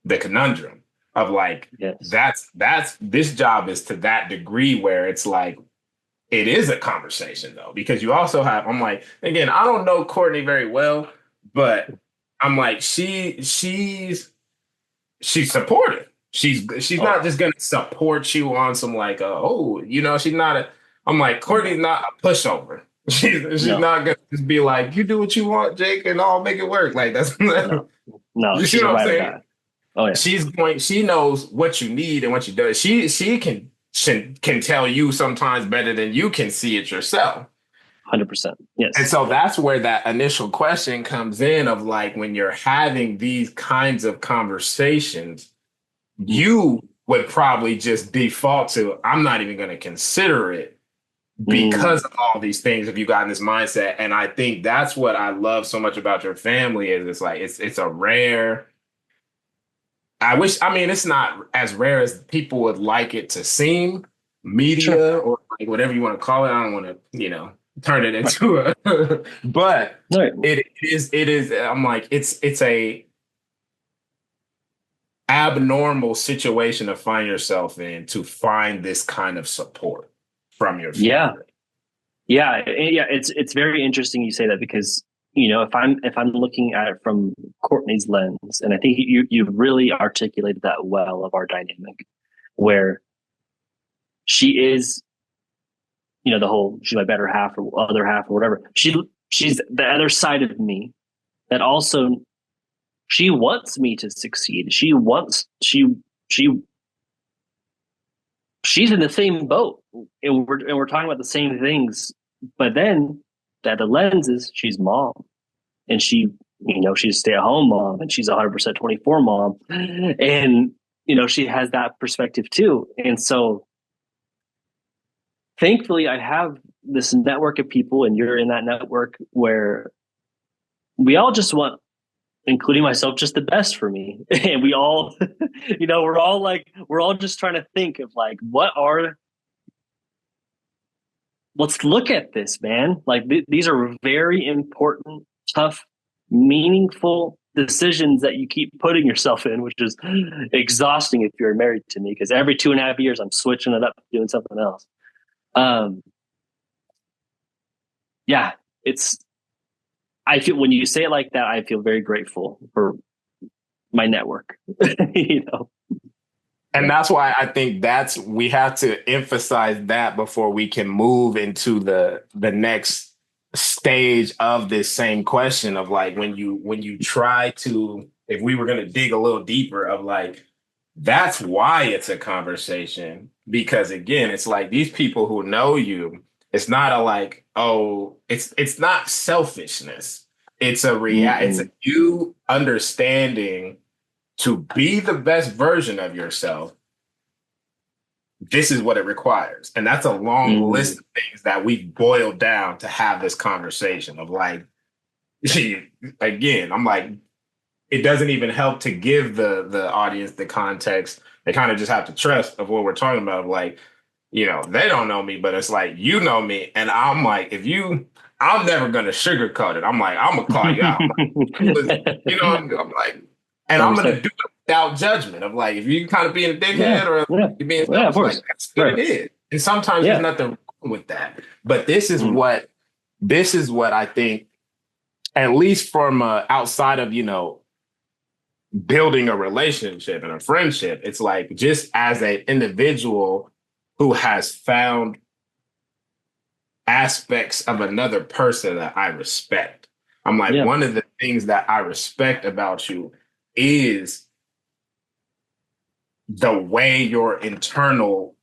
the conundrum of like Yes. that's this job is to that degree where it's like it is a conversation though because you also have I'm like again I don't know Courtney very well but I'm like she's supportive. She's Oh, not just gonna support you on some like she's not a I'm like Courtney's not a pushover. She's no, not gonna just be like you do what you want, Jake, and I'll make it work. Like that's no, no. you see She's a what I'm ride or saying? die. Oh yeah. She knows what you need and what you do. She can tell you sometimes better than you can see it yourself. 100%. And Yes. so that's where that initial question comes in of like when you're having these kinds of conversations, Mm, you would probably just default to, I'm not even going to consider it mm, because of all these things if you got in this mindset. And I think that's what I love so much about your family is it's like it's a rare I mean, it's not as rare as people would like it to seem, sure. media or like whatever you want to call it. I don't want to, turn it Right. into a, but All right. I'm like, it's a abnormal situation to find yourself in to find this kind of support from your Yeah. family. Yeah. It's very interesting you say that because if I'm looking at it from Courtney's lens, and I think you've really articulated that well of our dynamic, where she is, the whole she's my better half or other half or whatever. She's the other side of me that also she wants me to succeed. She she's in the same boat, and we're talking about the same things. But then the lens is she's mom, and she's a stay at home mom, and she's 100% 24 mom, and she has that perspective too. And so thankfully, I have this network of people, and you're in that network where we all just want, including myself, just the best for me. And we all, we're all just trying to think of like, let's look at this, man. Like these are very important, tough, meaningful decisions that you keep putting yourself in, which is exhausting if you're married to me, because every 2.5 years I'm switching it up, doing something else. Um, yeah, it's, I feel when you say it like that, I feel very grateful for my network. you know, And yeah, that's why I think we have to emphasize that before we can move into the next stage of this same question of like when you try to if we were going to dig a little deeper of like that's why it's a conversation because again it's like these people who know you it's not a like oh it's not selfishness it's a mm-mm, you understanding to be the best version of yourself, this is what it requires. And that's a long list mm, of things that we've boiled down to have this conversation of like, again, I'm like, it doesn't even help to give the audience the context. They kind of just have to trust of what we're talking about. Like, they don't know me, but it's like, you know me. And I'm like, I'm never going to sugarcoat it. I'm like, I'm going to call you out. I'm like, and I'm going to 100%. do it without judgment of like, if you kind of being a Yeah, dickhead or yeah, you're being yeah, of selfish, like, course. that's what Right. it is. And sometimes there's Yeah. nothing wrong with that. But Mm, this is what I think, at least from outside of, building a relationship and a friendship, it's like just as an individual who has found aspects of another person that I respect. I'm like, yeah. one of the things that I respect about you is the way your internal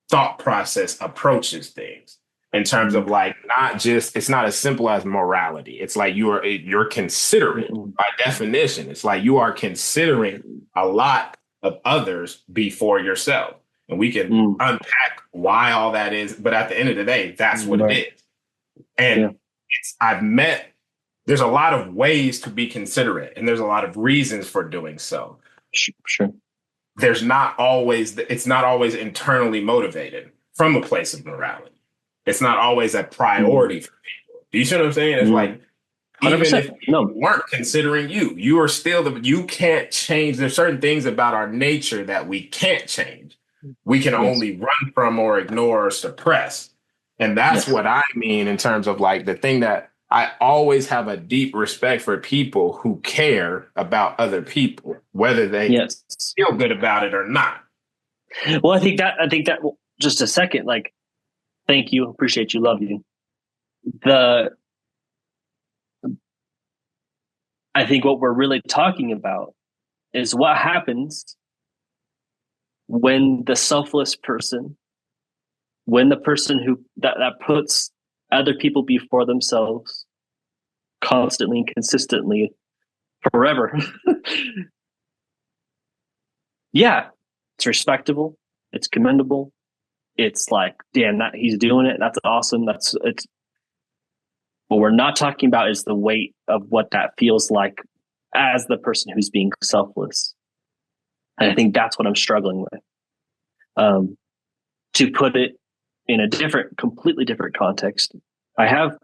thought process approaches things in terms of like not just it's not as simple as morality. It's like you're considerate by definition. It's like you are considering a lot of others before yourself. And we can unpack why all that is, but at the end of the day, that's what it is. And I've met there's a lot of ways to be considerate, and there's a lot of reasons for doing so. Sure. It's not always internally motivated from a place of morality. It's not always a priority for people. Do you see what I'm saying? It's like, even if people weren't considering you are still you can't change. There's certain things about our nature that we can't change. We can only run from or ignore or suppress. And that's what I mean in terms of like the thing that I always have a deep respect for people who care about other people, whether they feel good about it or not. Well, I think that just a second, like, thank you. Appreciate you. Love you. I think what we're really talking about is what happens when the selfless person, when the person who that puts other people before themselves constantly and consistently forever. Yeah, it's respectable. It's commendable. It's like, damn, that he's doing it. That's awesome. What we're not talking about is the weight of what that feels like as the person who's being selfless. And I think that's what I'm struggling with. To put it in a completely different context, I'm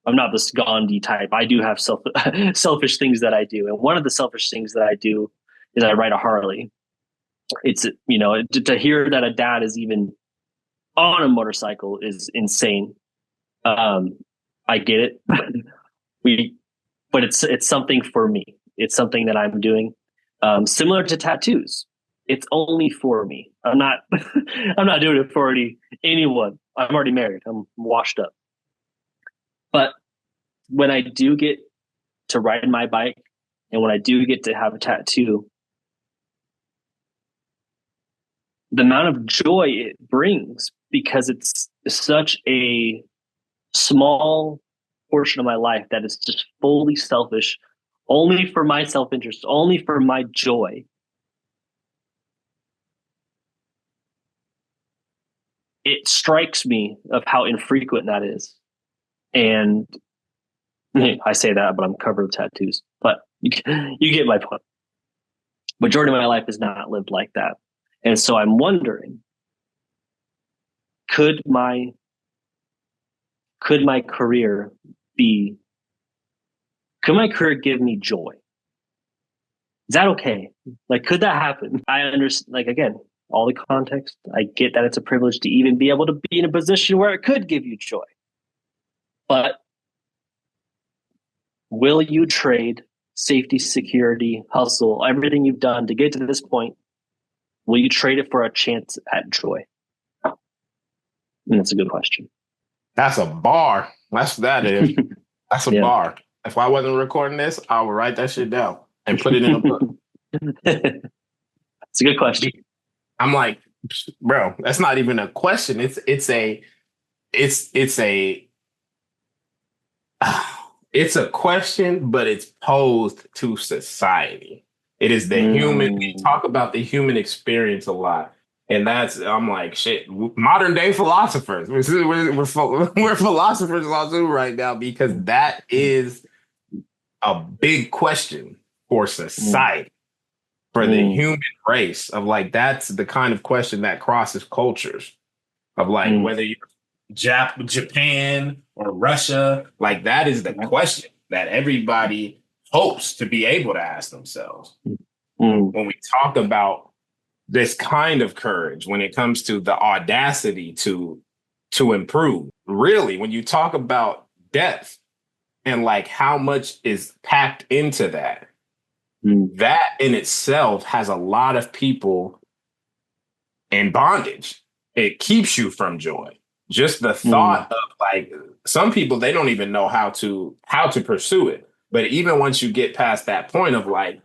not this Gandhi type. I do have selfish things that I do. And one of the selfish things that I do is I ride a Harley. It's, to hear that a dad is even on a motorcycle is insane. I get it. But it's something for me. It's something that I'm doing. Similar to tattoos. It's only for me. I'm not doing it for anyone. I'm already married. I'm washed up. But when I do get to ride my bike and when I do get to have a tattoo, the amount of joy it brings, because it's such a small portion of my life that is just fully selfish, only for my self-interest, only for my joy. It strikes me of how infrequent that is. And I say that, but I'm covered with tattoos. But you get my point. Majority of my life is not lived like that. And so I'm wondering, could my career give me joy? Is that okay? Like, could that happen? I understand, like, again, all the context. I get that it's a privilege to even be able to be in a position where it could give you joy. But will you trade safety, security, hustle, everything you've done to get to this point? Will you trade it for a chance at joy? And that's a good question. That's a bar. That's a bar. If I wasn't recording this, I would write that shit down and put it in a book. It's a good question. I'm like, bro, that's not even a question. It's a question, but it's posed to society. It is the human. We talk about the human experience a lot. And I'm like, shit, modern day philosophers. We're philosophers also right now, because that is a big question for society, for the human race. Of like, that's the kind of question that crosses cultures. Of like, whether you're Japan or Russia, like that is the question that everybody hopes to be able to ask themselves. When we talk about this kind of courage, when it comes to the audacity to improve, really, when you talk about depth and like how much is packed into that, that in itself has a lot of people in bondage. It keeps you from joy. Just the thought of like, some people, they don't even know how to pursue it. But even once you get past that point of like,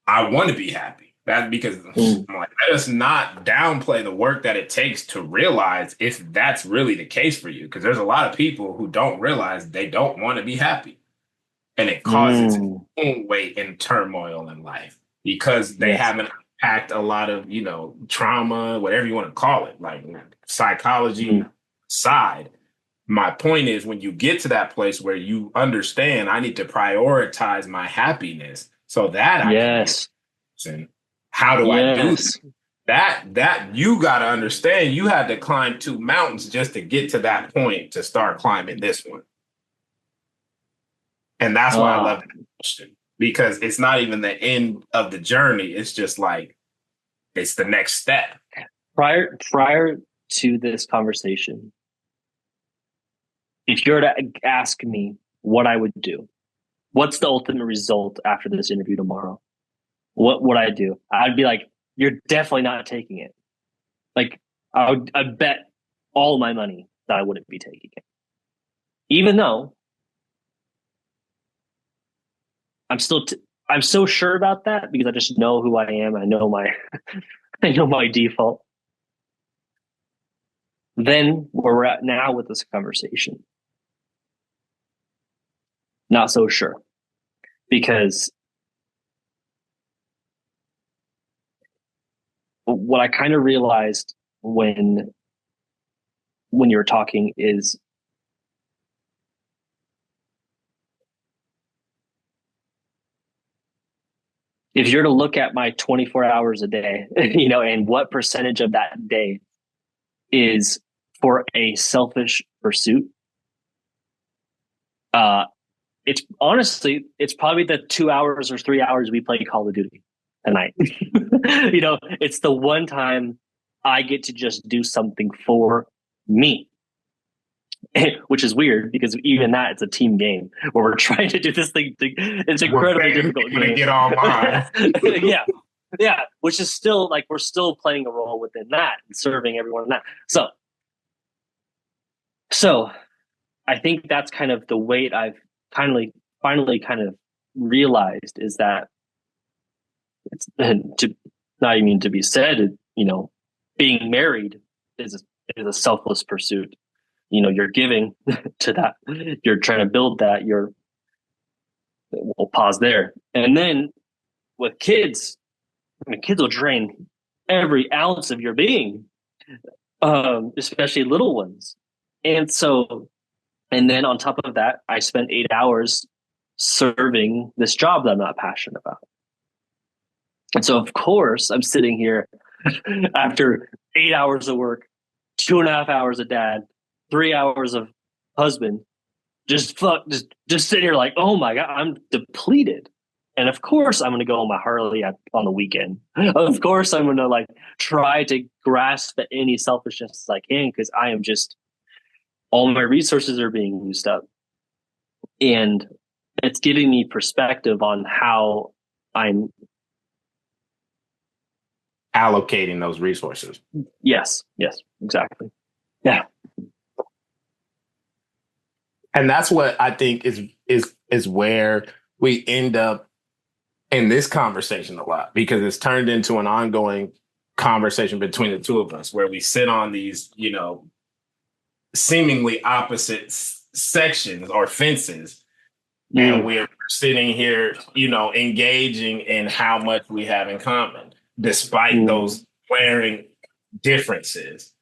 I want to be happy, That's because Mm. I'm like, let us not downplay the work that it takes to realize if that's really the case for you. Because there's a lot of people who don't realize they don't want to be happy. And it causes its Mm. own weight and turmoil in life because they Yes. haven't unpacked a lot of, trauma, whatever you want to call it, like psychology Mm. side. My point is when you get to that place where you understand I need to prioritize my happiness so that I can be Yes. a person. How do I do Yes. that you got to understand you had to climb two mountains just to get to that point to start climbing this one. And that's why I love Ah, that question because it's not even the end of the journey. It's just like it's the next step. prior to this conversation, if you were to ask me what I would do, what's the ultimate result after this interview tomorrow? What would I do? I'd be like, you're definitely not taking it. Like, I'd bet all my money that I wouldn't be taking it. Even though I'm still, I'm so sure about that because I just know who I am. I know my, I know my default. Then where we're at now with this conversation, not so sure because what I kind of realized when you were talking is if you're to look at my 24 hours a day, and what percentage of that day is for a selfish pursuit, uh, it's honestly, it's probably the 2 hours or 3 hours we play Call of Duty a night. It's the one time I get to just do something for me. Which is weird because even that it's a team game where we're trying to do this thing. It's an We're incredibly paying difficult people to game. get online. Yeah, yeah. Which is still like we're still playing a role within that and serving everyone in that. So I think that's kind of the weight I've finally kind of realized is that it's to not even to be said. Being married is a selfless pursuit. You're giving to that, you're trying to build that, we'll pause there. And then with kids, I mean, kids will drain every ounce of your being, especially little ones. And then on top of that, I spent 8 hours serving this job that I'm not passionate about. And so of course I'm sitting here after 8 hours of work, 2.5 hours of dad, 3 hours of husband, just sitting here like, oh my God, I'm depleted. And of course I'm gonna go on my Harley on the weekend. Of course I'm gonna like try to grasp at any selfishness as I can because I am just all my resources are being used up. And it's giving me perspective on how I'm Allocating those resources. yes, exactly. Yeah. And that's what I think is where we end up in this conversation a lot because it's turned into an ongoing conversation between the two of us where we sit on these, seemingly opposite sections or fences. And we're sitting here, engaging in how much we have in common, despite those glaring differences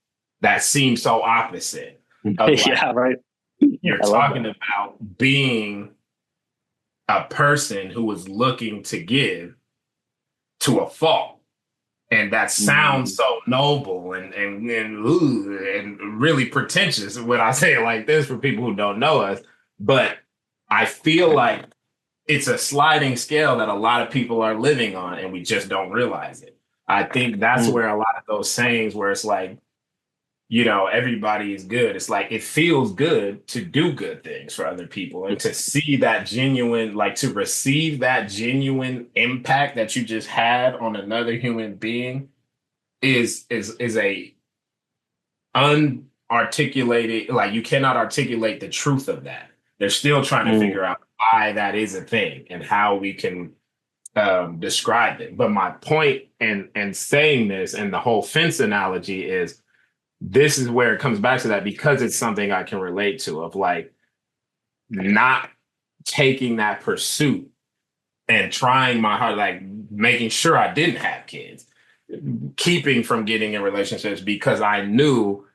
that seem so opposite. Of like, Yeah, right. you're talking about being a person who is looking to give to a fault. And that sounds so noble and really pretentious when I say it like this for people who don't know us. But I feel like it's a sliding scale that a lot of people are living on and we just don't realize it. I think that's where a lot of those sayings where it's like, everybody is good. It's like it feels good to do good things for other people and to see that genuine, like to receive that genuine impact that you just had on another human being is a unarticulated, like you cannot articulate the truth of that. They're still trying to figure out why that is a thing and how we can described it. But my point in saying this and the whole fence analogy is this is where it comes back to that because it's something I can relate to of like not taking that pursuit and trying my heart, like making sure I didn't have kids, keeping from getting in relationships because I knew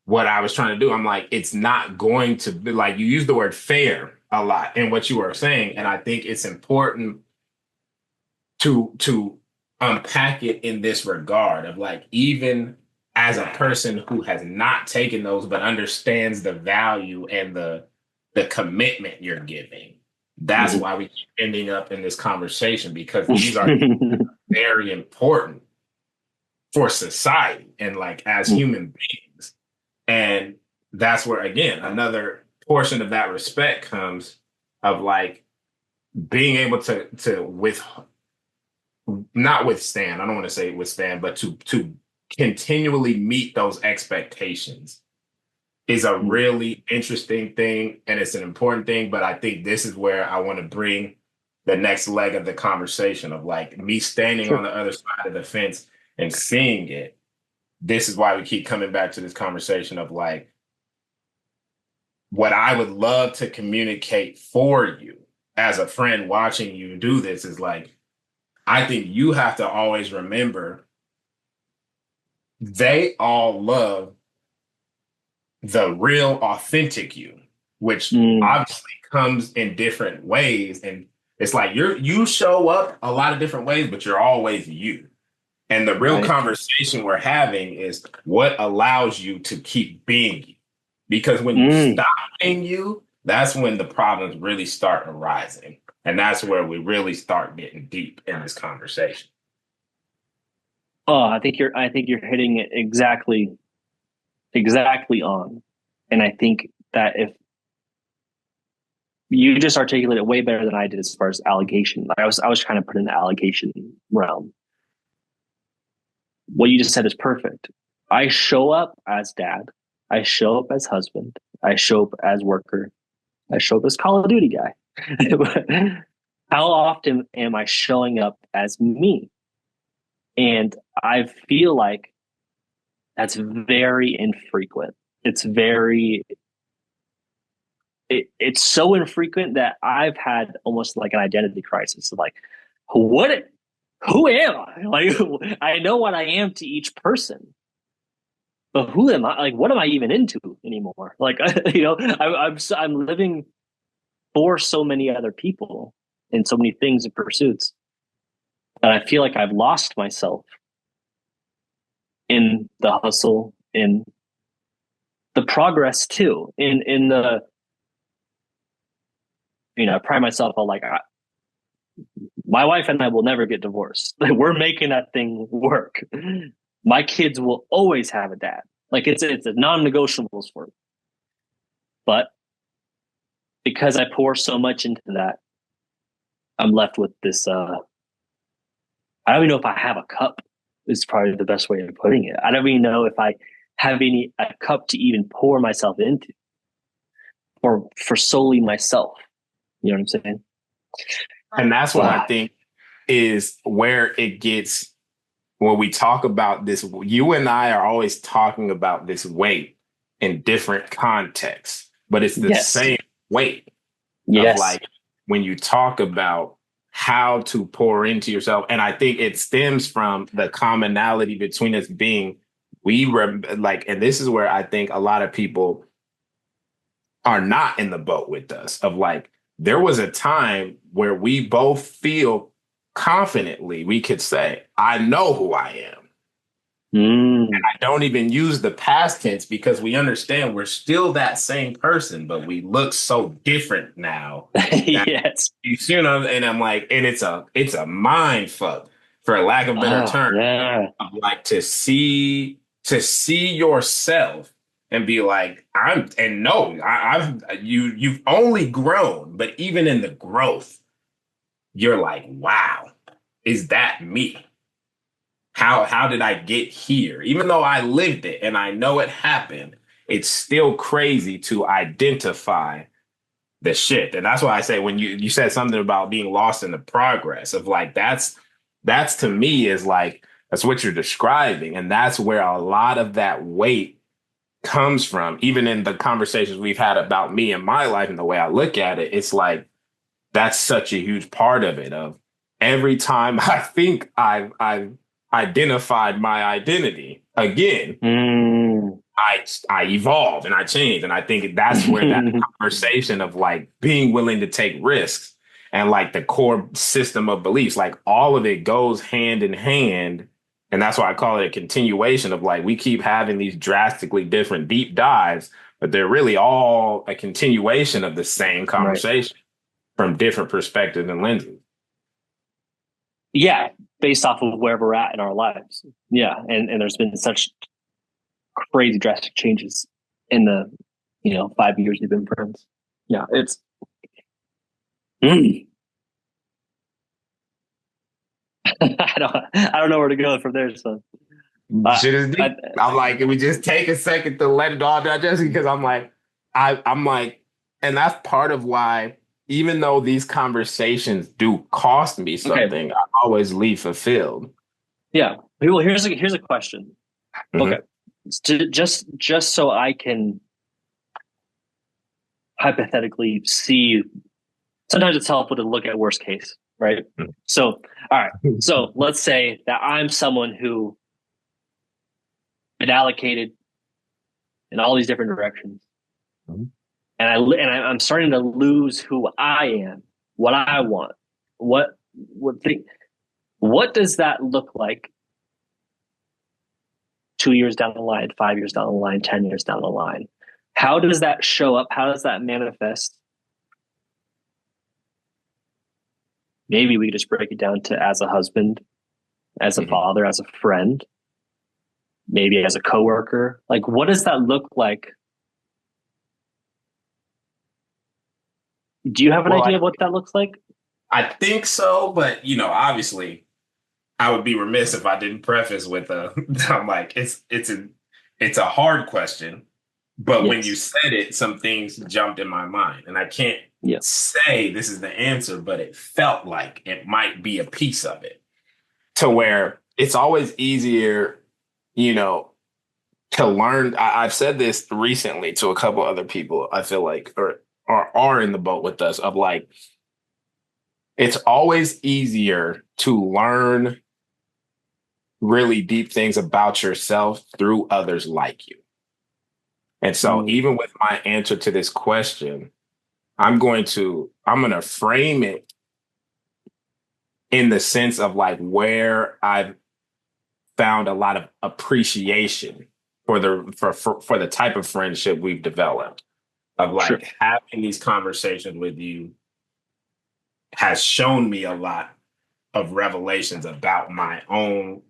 what I was trying to do. I'm like, it's not going to be like you use the word fair a lot in what you were saying. And I think it's important to unpack it in this regard of like even as a person who has not taken those but understands the value and the commitment you're giving. That's Mhm. why we keep ending up in this conversation because these are very important for society and like as human beings. And that's where again another portion of that respect comes of like being able to with not withstand, I don't want to say withstand, but to continually meet those expectations is a really interesting thing and it's an important thing. But I think this is where I want to bring the next leg of the conversation of like me standing on Sure. the other side of the fence and seeing it. This is why we keep coming back to this conversation of like what I would love to communicate for you as a friend watching you do this is like, I think you have to always remember they all love the real authentic you, which Mm, obviously comes in different ways. And it's like you show up a lot of different ways, but you're always you. And the real right. conversation we're having is what allows you to keep being you. Because when you Mm. stop being you, that's when the problems really start arising. And that's where we really start getting deep in this conversation. Oh, I think you're hitting it exactly on. And I think that if you just articulated it way better than I did as far as allegation. I was trying to put in the allegation realm. What you just said is perfect. I show up as dad. I show up as husband. I show up as worker. I show up as Call of Duty guy. How often am I showing up as me? And I feel like that's very infrequent. It's very it's so infrequent that I've had almost like an identity crisis of like, what who am I? Like I know what I am to each person, but who am I? Like what am I even into anymore? Like I'm living for so many other people in so many things and pursuits that I feel like I've lost myself in the hustle, in the progress too, in the I pride myself on like my wife and I will never get divorced. Like, we're making that thing work. My kids will always have a dad. Like it's a non-negotiables for me. But because I pour so much into that, I'm left with this I don't even know if I have a cup is probably the best way of putting it. I don't even know if I have a cup to even pour myself into or for solely myself. You know what I'm saying? And that's what I But think is where it gets when we talk about this. You and I are always talking about this weight in different contexts, but it's the yes. same weight of Yes. like when you talk about how to pour into yourself. And I think it stems from the commonality between us being like, and this is where I think a lot of people are not in the boat with us of like, there was a time where we both feel confidently, we could say, I know who I am. Mm. I don't even use the past tense because we understand we're still that same person, but we look so different now. That yes. you see, and I'm like, and it's a mind fuck, for lack of a better Oh, term, yeah. of like to see yourself and be like, and no, you've only grown, but even in the growth, you're like, wow, is that me? How did I get here? Even though I lived it and I know it happened, it's still crazy to identify the shit. And that's why I say when you said something about being lost in the progress of like that's to me is like that's what you're describing. And that's where a lot of that weight comes from. Even in the conversations we've had about me and my life and the way I look at it, it's like that's such a huge part of it. Of every time I think I've identified my identity again, Mm. I evolve and I change. And I think that's where that conversation of like being willing to take risks and like the core system of beliefs, like all of it goes hand in hand. And that's why I call it a continuation of like we keep having these drastically different deep dives, but they're really all a continuation of the same Right. conversation from different perspectives and lenses. Yeah, based off of where we're at in our lives. Yeah, and there's been such crazy drastic changes in the 5 years we've been friends. Yeah, it's mm. I don't know where to go from there. So Shit is I, deep. I'm like, can we just take a second to let it all digest? Because I'm like, I'm like, and that's part of why, even though these conversations do cost me okay, something, I always leave fulfilled. yeah. Well, here's a question. Okay, Mhm. just so I can hypothetically see. Sometimes it's helpful to look at worst case, right? So, all right. So let's say that I'm someone who been allocated in all these different directions, Mhm. and I'm starting to lose who I am, what I want, what what thing, what does that look like 2 years down the line, 5 years down the line, 10 years down the line? How does that show up? How does that manifest? Maybe we could just break it down to as a husband, as a Mhm. father, as a friend, maybe as a coworker. Like, what does that look like? Do you have an Well, idea of what that looks like? I think so, but obviously, I would be remiss if I didn't preface with a. I'm like, it's a hard question, but when you Yes. said it, some things jumped in my mind, and I can't Yeah. say this is the answer, but it felt like it might be a piece of it. To where it's always easier, you know, to learn. I've said this recently to a couple other people. I feel like, or are in the boat with us of like, it's always easier to learn really deep things about yourself through others like you. And so Mm. even with my answer to this question, I'm going to frame it in the sense of like where I've found a lot of appreciation for the type of friendship we've developed of Sure. like having these conversations with you has shown me a lot of revelations about my own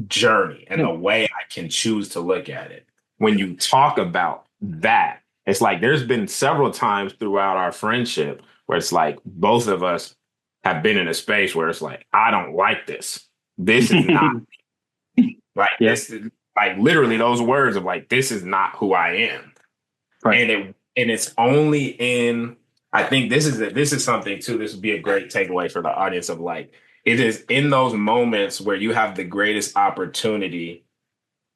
journey and Hmm. the way I can choose to look at it. When you talk about that, it's like there's been several times throughout our friendship where it's like both of us have been in a space where it's like, I don't like this. This is not like Yeah. this is like literally those words of like, this is not who I am. Right. And it's only in I think this is something too. This would be a great takeaway for the audience of like it is in those moments where you have the greatest opportunity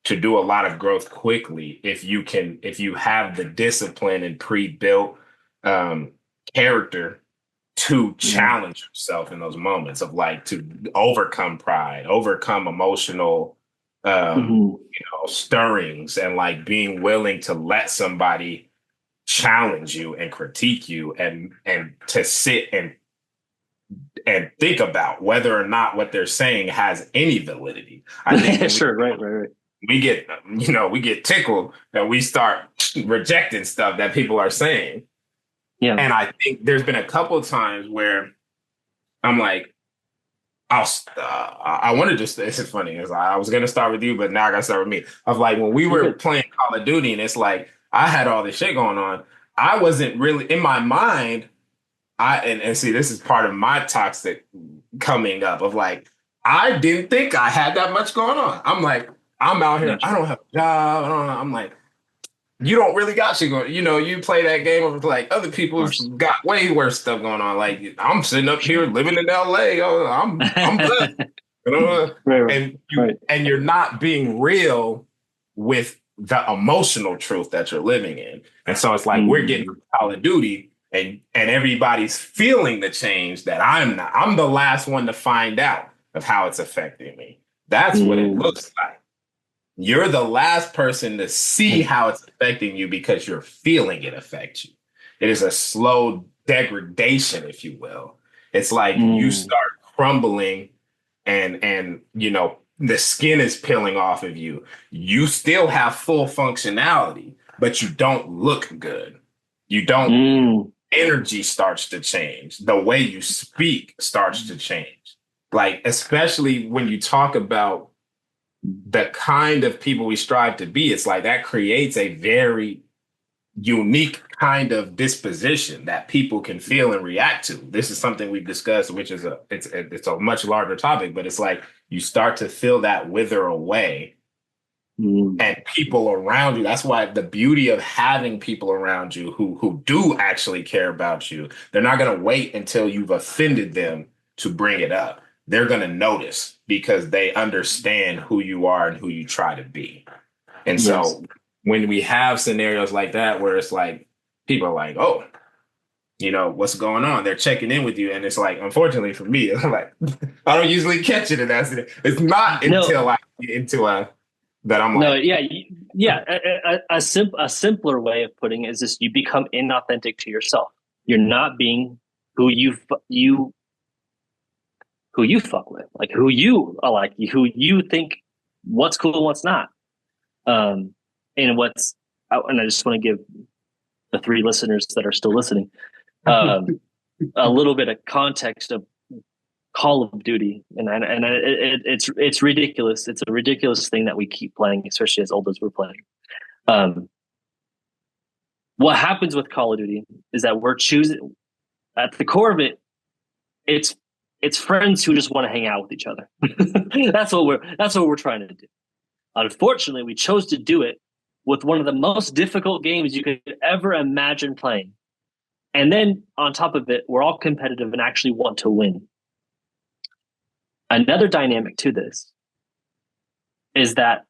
to do a lot of growth quickly if you have the discipline and pre-built um, character to Yeah. challenge yourself in those moments of like to overcome pride, overcome emotional Hmm. stirrings and like being willing to let somebody challenge you and critique you and to sit and think about whether or not what they're saying has any validity. I think when Sure. Right. Right. Right. we get tickled and we start rejecting stuff that people are saying. Yeah. And I think there's been a couple of times where I'm like, I want to just. This is funny. It's like, I was gonna start with you, but now I gotta start with me. Of like when we You're were good. playing Call of Duty, and it's like I had all this shit going on. I wasn't really in my mind. And see, this is part of my toxic coming up of like I didn't think I had that much going on. I'm like I'm out here. I Gotcha. don't have a job. I don't know. I'm like you don't really got shit going. You know, you play that game of like other Of people's course. got way worse stuff going on. Like I'm sitting up here Sure. living in LA. Oh, I'm blessed. You know, Right, right, and right. you're not being real with the emotional truth that you're living in. And so it's like we're getting Mm, Call of Duty and everybody's feeling the change that I'm not. I'm the last one to find out of how it's affecting me. That's what it mm, looks like. You're the last person to see how it's affecting you because you're feeling it affect you. It is a slow degradation, if you will. It's like you mm, start crumbling and you know the skin is peeling off of you. You still have full functionality, but you don't look good. You don't mm, energy starts to change. The way you speak starts to change. Like especially when you talk about the kind of people we strive to be, it's like that creates a very unique kind of disposition that people can feel and react to. This is something we've discussed, which is it's a much larger topic, but it's like you start to feel that wither away mm. and people around you. That's why the beauty of having people around you who do actually care about you, they're not going to wait until you've offended them to bring it up. They're going to notice because they understand who you are and who you try to be. And Yes. so when we have scenarios like that where it's like people are like, "Oh, you know, what's going on?" They're checking in with you, and it's like, unfortunately for me, like I don't usually catch it in that. It's not No, until I get into a that I'm no, like, yeah, yeah. A simpler way of putting it is this: you become inauthentic to yourself. You're not being who you who you fuck with, like who you are, like who you think what's cool and what's not. Um, and and I just want to give the three listeners that are still listening a little bit of context of Call of Duty, and it's ridiculous. It's a ridiculous thing that we keep playing, especially as old as we're playing. Um, what happens with Call of Duty is that we're choosing at the core of it. It's it's friends who just want to hang out with each other. That's what we're trying to do. Unfortunately, we chose to do it with one of the most difficult games you could ever imagine playing. And then on top of it, we're all competitive and actually want to win. Another dynamic to this is that,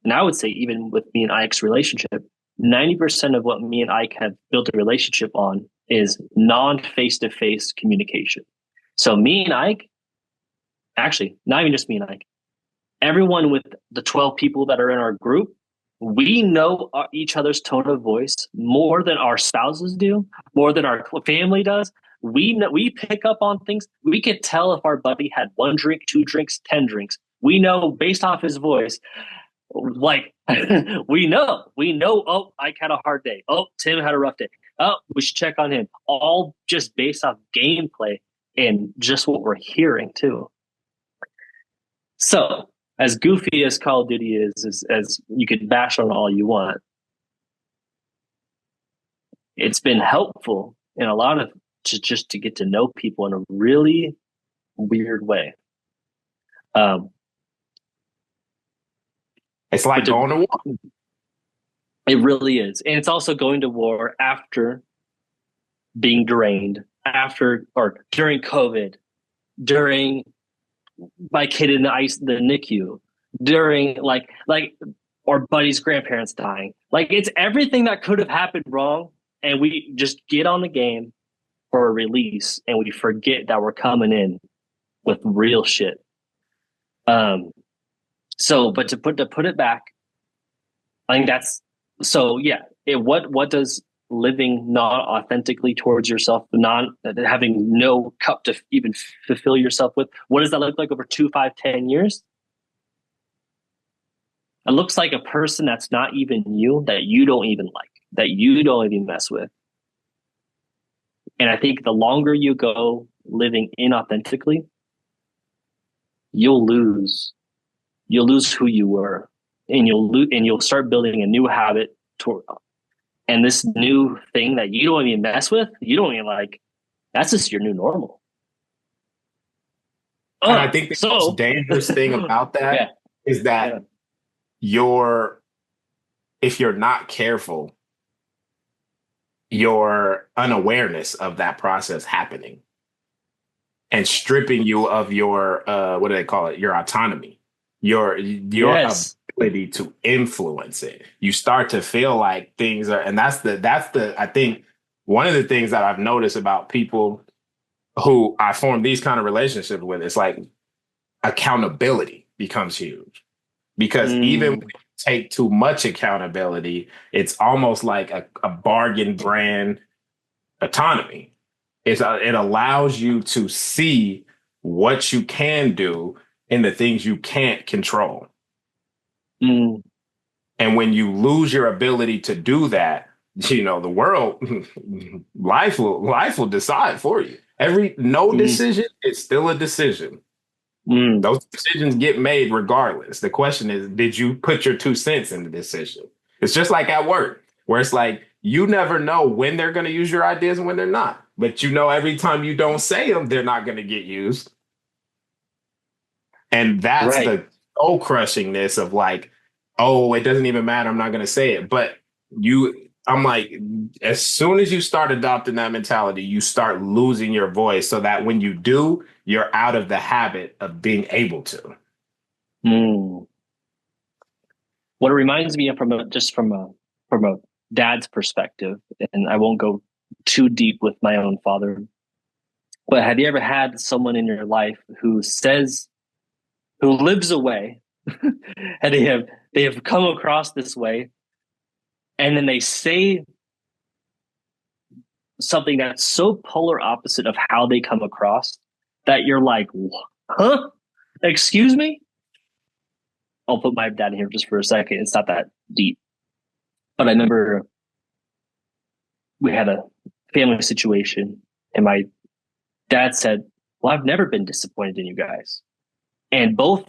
and I would say even with me and Ike's relationship, 90% of what me and Ike have built a relationship on is non face to face communication. So me and Ike, actually, not even just me and Ike, everyone with the 12 people that are in our group, we know each other's tone of voice more than our spouses do, more than our family does. We pick up on things. We could tell if our buddy had one drink, two drinks, 10 drinks. We know based off his voice, like we know. Oh, Ike had a hard day. Oh, Tim had a rough day. Oh, we should check on him. All just based off gameplay and just what we're hearing too. So, as goofy as Call of Duty is, as you could bash on all you want, it's been helpful in a lot of just to get to know people in a really weird way. Um, it's like but to, going to war. it really is, and it's also going to war after being drained, after or during COVID, during my kid in the NICU, during like or buddy's grandparents dying. Like it's everything that could have happened wrong, and we just get on the game for a release, and we forget that we're coming in with real shit. Um. So, but to put it back, I think that's so. Yeah. What does living not authentically towards yourself, not having no cup to even fulfill yourself with, what does that look like over 2, 5, 10 years? It looks like a person that's not even you, that you don't even like, that you don't even mess with. And I think the longer you go living inauthentically, you'll lose you'll lose who you were, and you'll start building a new habit toward, and this new thing that you don't even mess with, you don't even like. That's just your new normal. And I think the most So dangerous thing about that yeah, is that yeah, you're if you're not careful, your unawareness of that process happening and stripping you of your what do they call it? Your autonomy, your Yes. ability to influence it. You start to feel like things are, and that's the I think one of the things that I've noticed about people who I form these kind of relationships with, it's like accountability becomes huge because even when Mm, you take too much accountability, it's almost like a bargain brand autonomy. It allows you to see what you can do and the things you can't control. mm, And when you lose your ability to do that, the world, life will decide for you. Every no mm, decision is still a decision. mm. Those decisions get made regardless. The question is, did you put your 2 cents in the decision? It's just like at work, where it's like you never know when they're going to use your ideas and when they're not. But every time you don't say them, they're not going to get used. And that's Right. the soul crushingness of like, oh, it doesn't even matter. I'm not going to say it. But I'm like, as soon as you start adopting that mentality, you start losing your voice so that when you do, you're out of the habit of being able to. Mm. What it reminds me of from a dad's perspective, and I won't go too deep with my own father, but have you ever had someone in your life who lives away and they have come across this way and then they say something that's so polar opposite of how they come across that you're like, huh? Excuse me? I'll put my dad in here just for a second. It's not that deep. But I remember we had a family situation and my dad said, well, I've never been disappointed in you guys. And both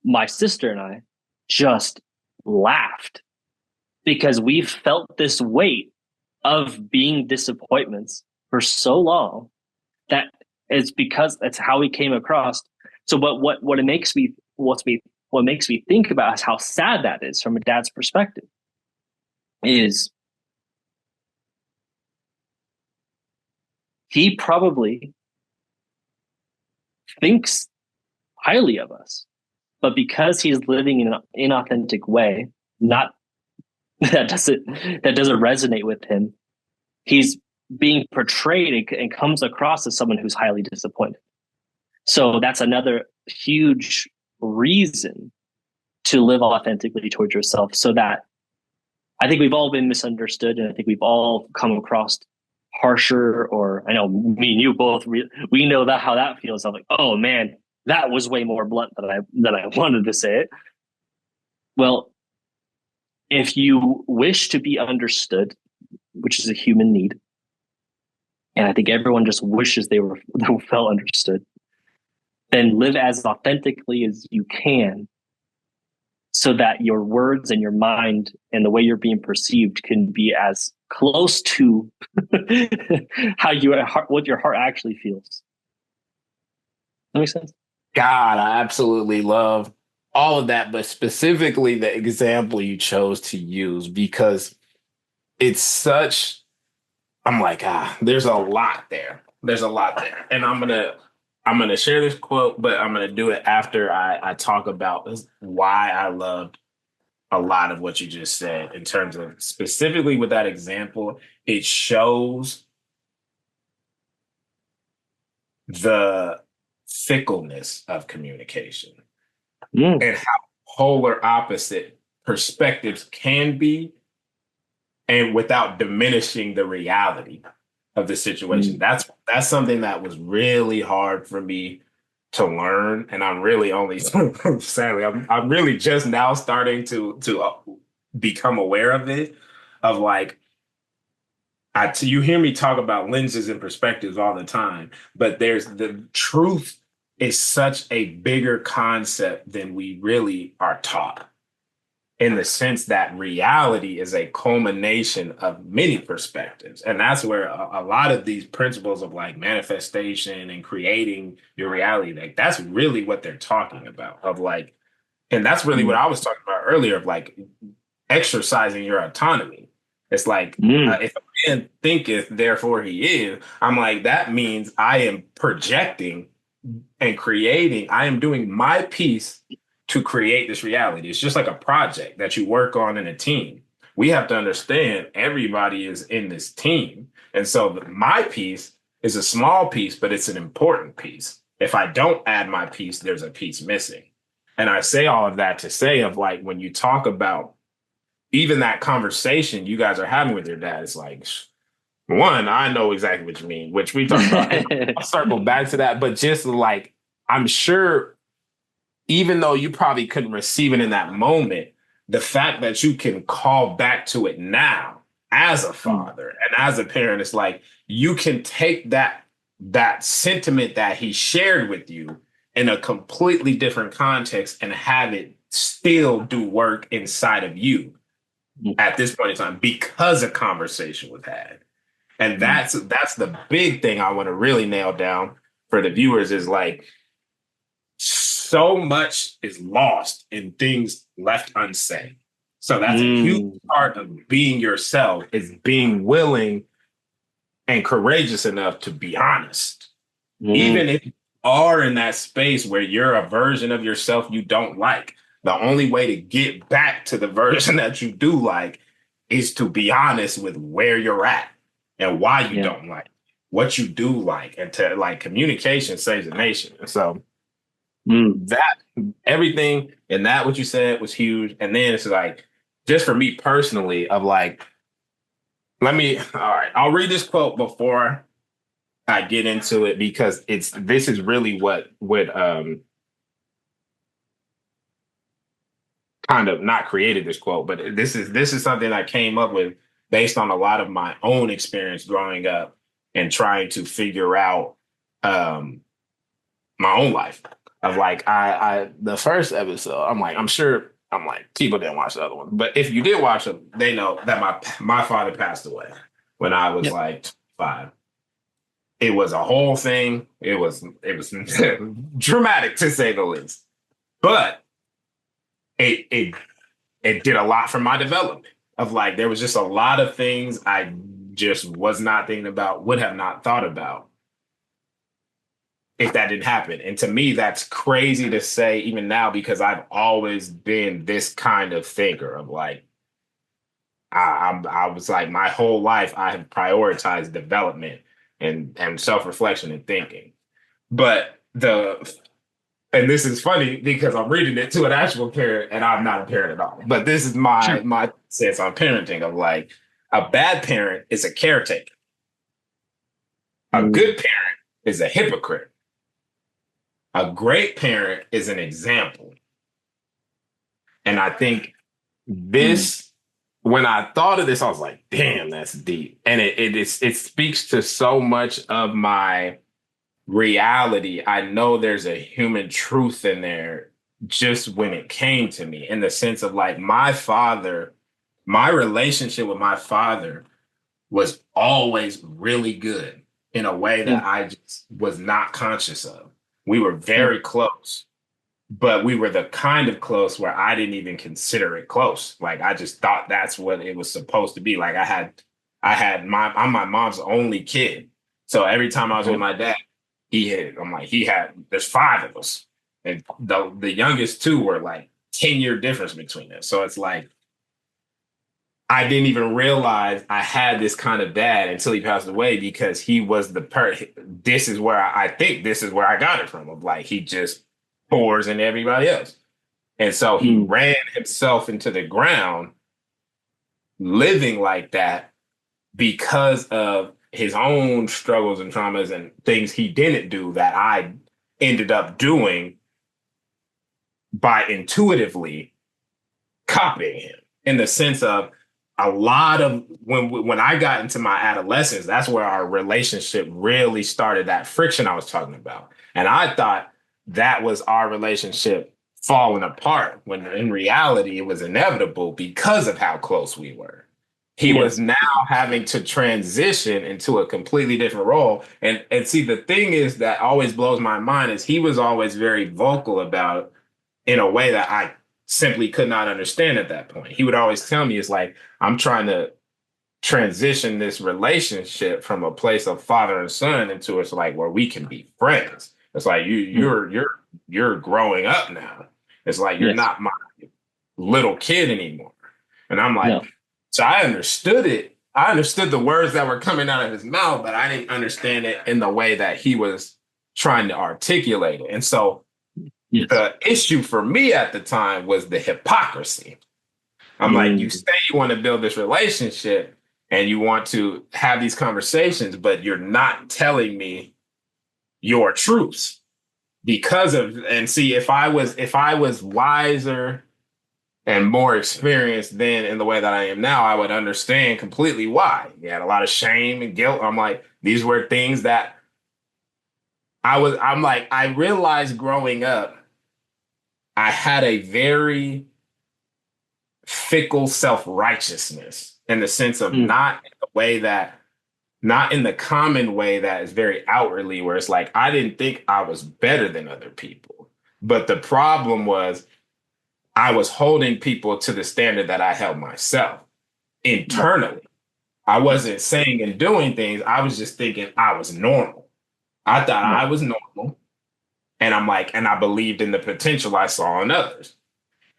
my sister and I just laughed because we've felt this weight of being disappointments for so long that it's because that's how we came across. So, but what it makes me what makes me think about is how sad that is from a dad's perspective. Is he probably thinks highly of us, but because he's living in an inauthentic way, not that doesn't resonate with him. He's being portrayed and comes across as someone who's highly disappointed. So that's another huge reason to live authentically towards yourself so that I think we've all been misunderstood and I think we've all come across harsher or I know me and you both we know that how that feels. I'm like, oh man, that was way more blunt than I wanted to say it. Well, if you wish to be understood, which is a human need, and I think everyone just wishes they felt understood, then live as authentically as you can so that your words and your mind and the way you're being perceived can be as close to what your heart actually feels. That makes sense. God, I absolutely love all of that, but specifically the example you chose to use because it's such, I'm like, there's a lot there. There's a lot there. And I'm gonna share this quote, but I'm gonna do it after I talk about why I loved a lot of what you just said in terms of specifically with that example, it shows the fickleness of communication Mm, and how polar opposite perspectives can be and without diminishing the reality of the situation. mm, That's something that was really hard for me to learn, and I'm really only sadly I'm really just now starting to become aware of it. Of like, you hear me talk about lenses and perspectives all the time, but there's the truth is such a bigger concept than we really are taught in the sense that reality is a culmination of many perspectives. And that's where a lot of these principles of like manifestation and creating your reality, like that's really what they're talking about. Of like, and that's really what mm, I was talking about earlier of like exercising your autonomy. It's like mm. if a man thinketh, therefore he is. I'm like, that means I am projecting and creating. I am doing my piece to create this reality. It's just like a project that you work on in a team. We have to understand everybody is in this team. And so my piece is a small piece, but it's an important piece. If I don't add my piece, there's a piece missing. And I say all of that to say of like when you talk about even that conversation you guys are having with your dad, it's like one, I know exactly what you mean, which we talked about. And I'll circle back to that, but just like I'm sure, even though you probably couldn't receive it in that moment, the fact that you can call back to it now as a father and as a parent, it's like you can take that sentiment that he shared with you in a completely different context and have it still do work inside of you at this point in time because a conversation was had. And that's the big thing I want to really nail down for the viewers is like so much is lost in things left unsaid. So that's a huge part of being yourself is being willing and courageous enough to be honest. Even if you are in that space where you're a version of yourself you don't like, the only way to get back to the version that you do like is to be honest with where you're at and why you don't like what you do like, and to like communication saves a nation. So that everything and that what you said was huge. And then it's like just for me personally of like all right, I'll read this quote before I get into it because this is really what would kind of not created this quote, but this is something I came up with based on a lot of my own experience growing up and trying to figure out my own life. Of like I the first episode, I'm like people didn't watch the other one, but if you did watch them, they know that my father passed away when I was like 5. It was a whole thing. It was dramatic to say the least, but it did a lot for my development. Of like there was just a lot of things I just was not thinking about, would have not thought about if that didn't happen. And to me, that's crazy to say even now because I've always been this kind of thinker of like, I was like my whole life I have prioritized development and self-reflection and thinking. But and this is funny because I'm reading it to an actual parent and I'm not a parent at all. But this is my sense on parenting of like a bad parent is a caretaker. A good parent is a hypocrite. A great parent is an example. And I think this, when I thought of this, I was like, damn, that's deep. And it speaks to so much of my reality. I know there's a human truth in there just when it came to me in the sense of like my relationship with my father was always really good in a way that I just was not conscious of. We were very close, but we were the kind of close where I didn't even consider it close. Like I just thought that's what it was supposed to be. Like I'm my mom's only kid. So every time I was with my dad, there's 5 of us. And the youngest 2 were like 10-year difference between us. So it's like, I didn't even realize I had this kind of dad until he passed away because he was this is where I think this is where I got it from. Of like, he just pours into everybody else. And so he ran himself into the ground living like that because of his own struggles and traumas and things he didn't do that I ended up doing by intuitively copying him in the sense of a lot of when I got into my adolescence, that's where our relationship really started, that friction I was talking about. And I thought that was our relationship falling apart when in reality it was inevitable because of how close we were. He was now having to transition into a completely different role. And see, the thing is that always blows my mind is he was always very vocal about it in a way that I simply could not understand at that point. He would always tell me, it's like, I'm trying to transition this relationship from a place of father and son into it's like where we can be friends. It's like Mm. you're growing up now. It's like you're Yes. not my little kid anymore. And I'm like, No. so I understood it. I understood the words that were coming out of his mouth, but I didn't understand it in the way that he was trying to articulate it. And so Yes. the issue for me at the time was the hypocrisy. I'm like, you Mm. say you want to build this relationship and you want to have these conversations, but you're not telling me your truths because of, and see, if I was wiser and more experienced then in the way that I am now, I would understand completely why. He had a lot of shame and guilt. I'm like, these were things that I'm like, I realized growing up, I had a very fickle self-righteousness in the sense of Mm. not in the way that, not in the common way that is very outwardly, where it's like, I didn't think I was better than other people. But the problem was, I was holding people to the standard that I held myself Right. internally. I Yes. wasn't saying and doing things. I was just thinking I was normal. I thought I Right. was normal. And I'm like, and I believed in the potential I saw in others.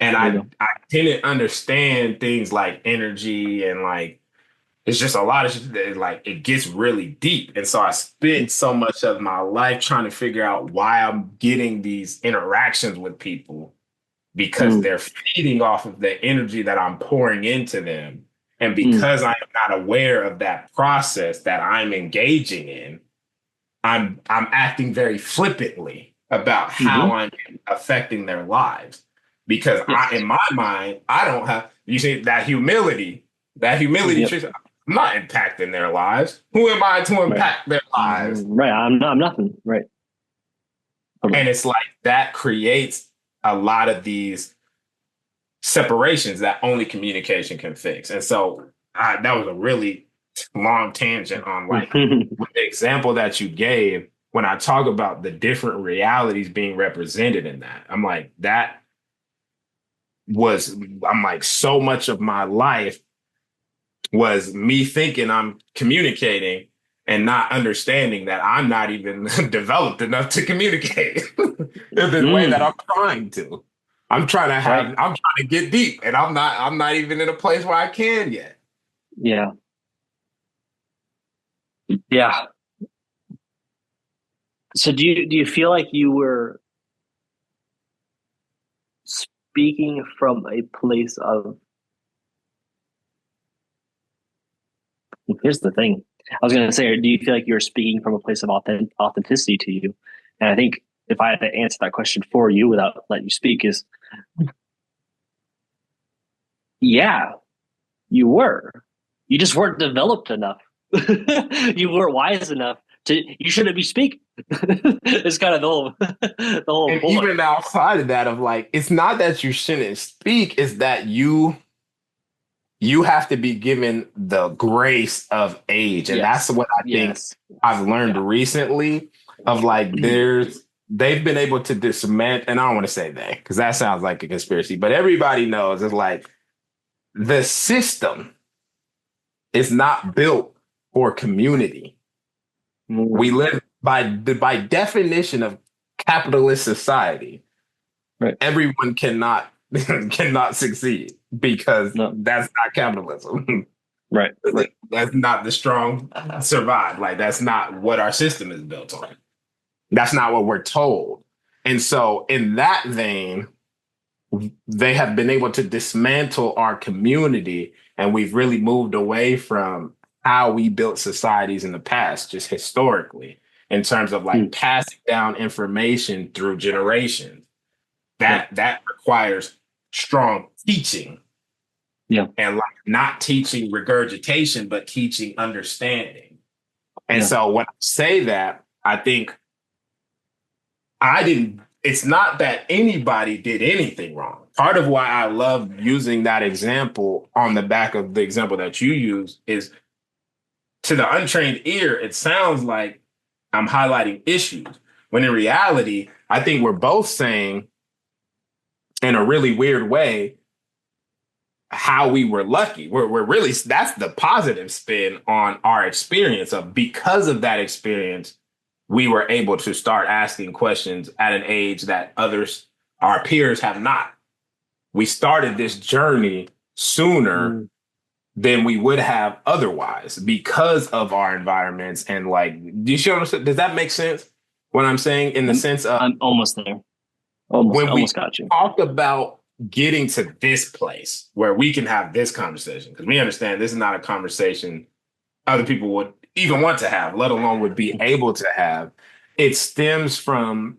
And There you I didn't understand things like energy and like, it's just a lot of shit that like it gets really deep. And so I go. spent so much of my life trying to figure out why I'm getting these interactions with people because Mm. they're feeding off of the energy that I'm pouring into them. And Mm. because I am not aware of that process that I'm engaging in, I'm acting very flippantly about how Mm-hmm. I'm affecting their lives. Because Yes. in my mind, I don't have you see that humility Yep. treats I'm not impacting their lives. Who am I to Right. impact their lives? Right. I'm nothing. Right. Totally. And it's like that creates a lot of these separations that only communication can fix. And so that was a really long tangent on like with the example that you gave when I talk about the different realities being represented in that. I'm like, that was, I'm like, so much of my life was me thinking I'm communicating and not understanding that I'm not even developed enough to communicate in the way that Mm. I'm trying to. Right. I'm trying to get deep and I'm not even in a place where I can yet. Yeah. Yeah. So do you feel like you were speaking from a place of, here's the thing. I was going to say, do you feel like you're speaking from a place of authenticity to you? And I think if I had to answer that question for you without letting you speak, is yeah, you were. You just weren't developed enough. You weren't wise enough to. You shouldn't be speaking. It's kind of the whole And point. even outside of that, of like, it's not that you shouldn't speak, it's that you have to be given the grace of age. And that's Yes. what I think Yes. I've learned Yeah. recently of like they've been able to dismantle, and I don't want to say that because that sounds like a conspiracy, but everybody knows it's like the system is not built for community. We Mm. live by definition of capitalist society. Right. Everyone cannot cannot succeed because No. that's not capitalism. Right. Right. That's not the strong survive. Like that's not what our system is built on. That's not what we're told. And so in that vein, they have been able to dismantle our community and we've really moved away from how we built societies in the past, just historically, in terms of like Mm. passing down information through generations. Right. That requires strong teaching Yeah. and like not teaching regurgitation, but teaching understanding. And Yeah. so when I say that, I think I didn't, it's not that anybody did anything wrong. Part of why I love using that example on the back of the example that you use is to the untrained ear, it sounds like I'm highlighting issues. When in reality, I think we're both saying in a really weird way, how we were lucky. We're really, that's the positive spin on our experience of, because of that experience, we were able to start asking questions at an age that others, our peers, have not. We started this journey sooner than we would have otherwise because of our environments. And like, do you see what I'm saying? Does that make sense? What I'm saying, in the sense of, I'm almost there. when we Almost got you. talk about getting to this place where we can have this conversation, because we understand this is not a conversation other people would even want to have, let alone would be able to have. It stems from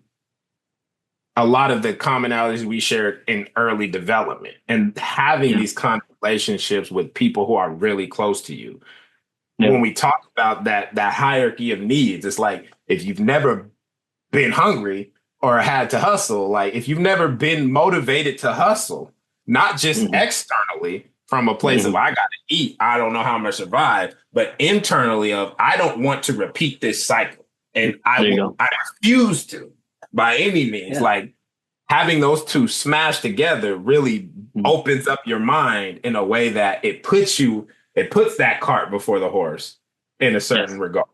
a lot of the commonalities we shared in early development and having these kind of relationships with people who are really close to you. Yeah. When we talk about that hierarchy of needs, it's like, if you've never been hungry or had to hustle, like if you've never been motivated to hustle, not just externally from a place of, I got to eat, I don't know how I'm going to survive, but internally of, I don't want to repeat this cycle. And I refuse to, by any means. Yeah. Like, having those two smashed together really opens up your mind in a way that it puts that cart before the horse in a certain regard.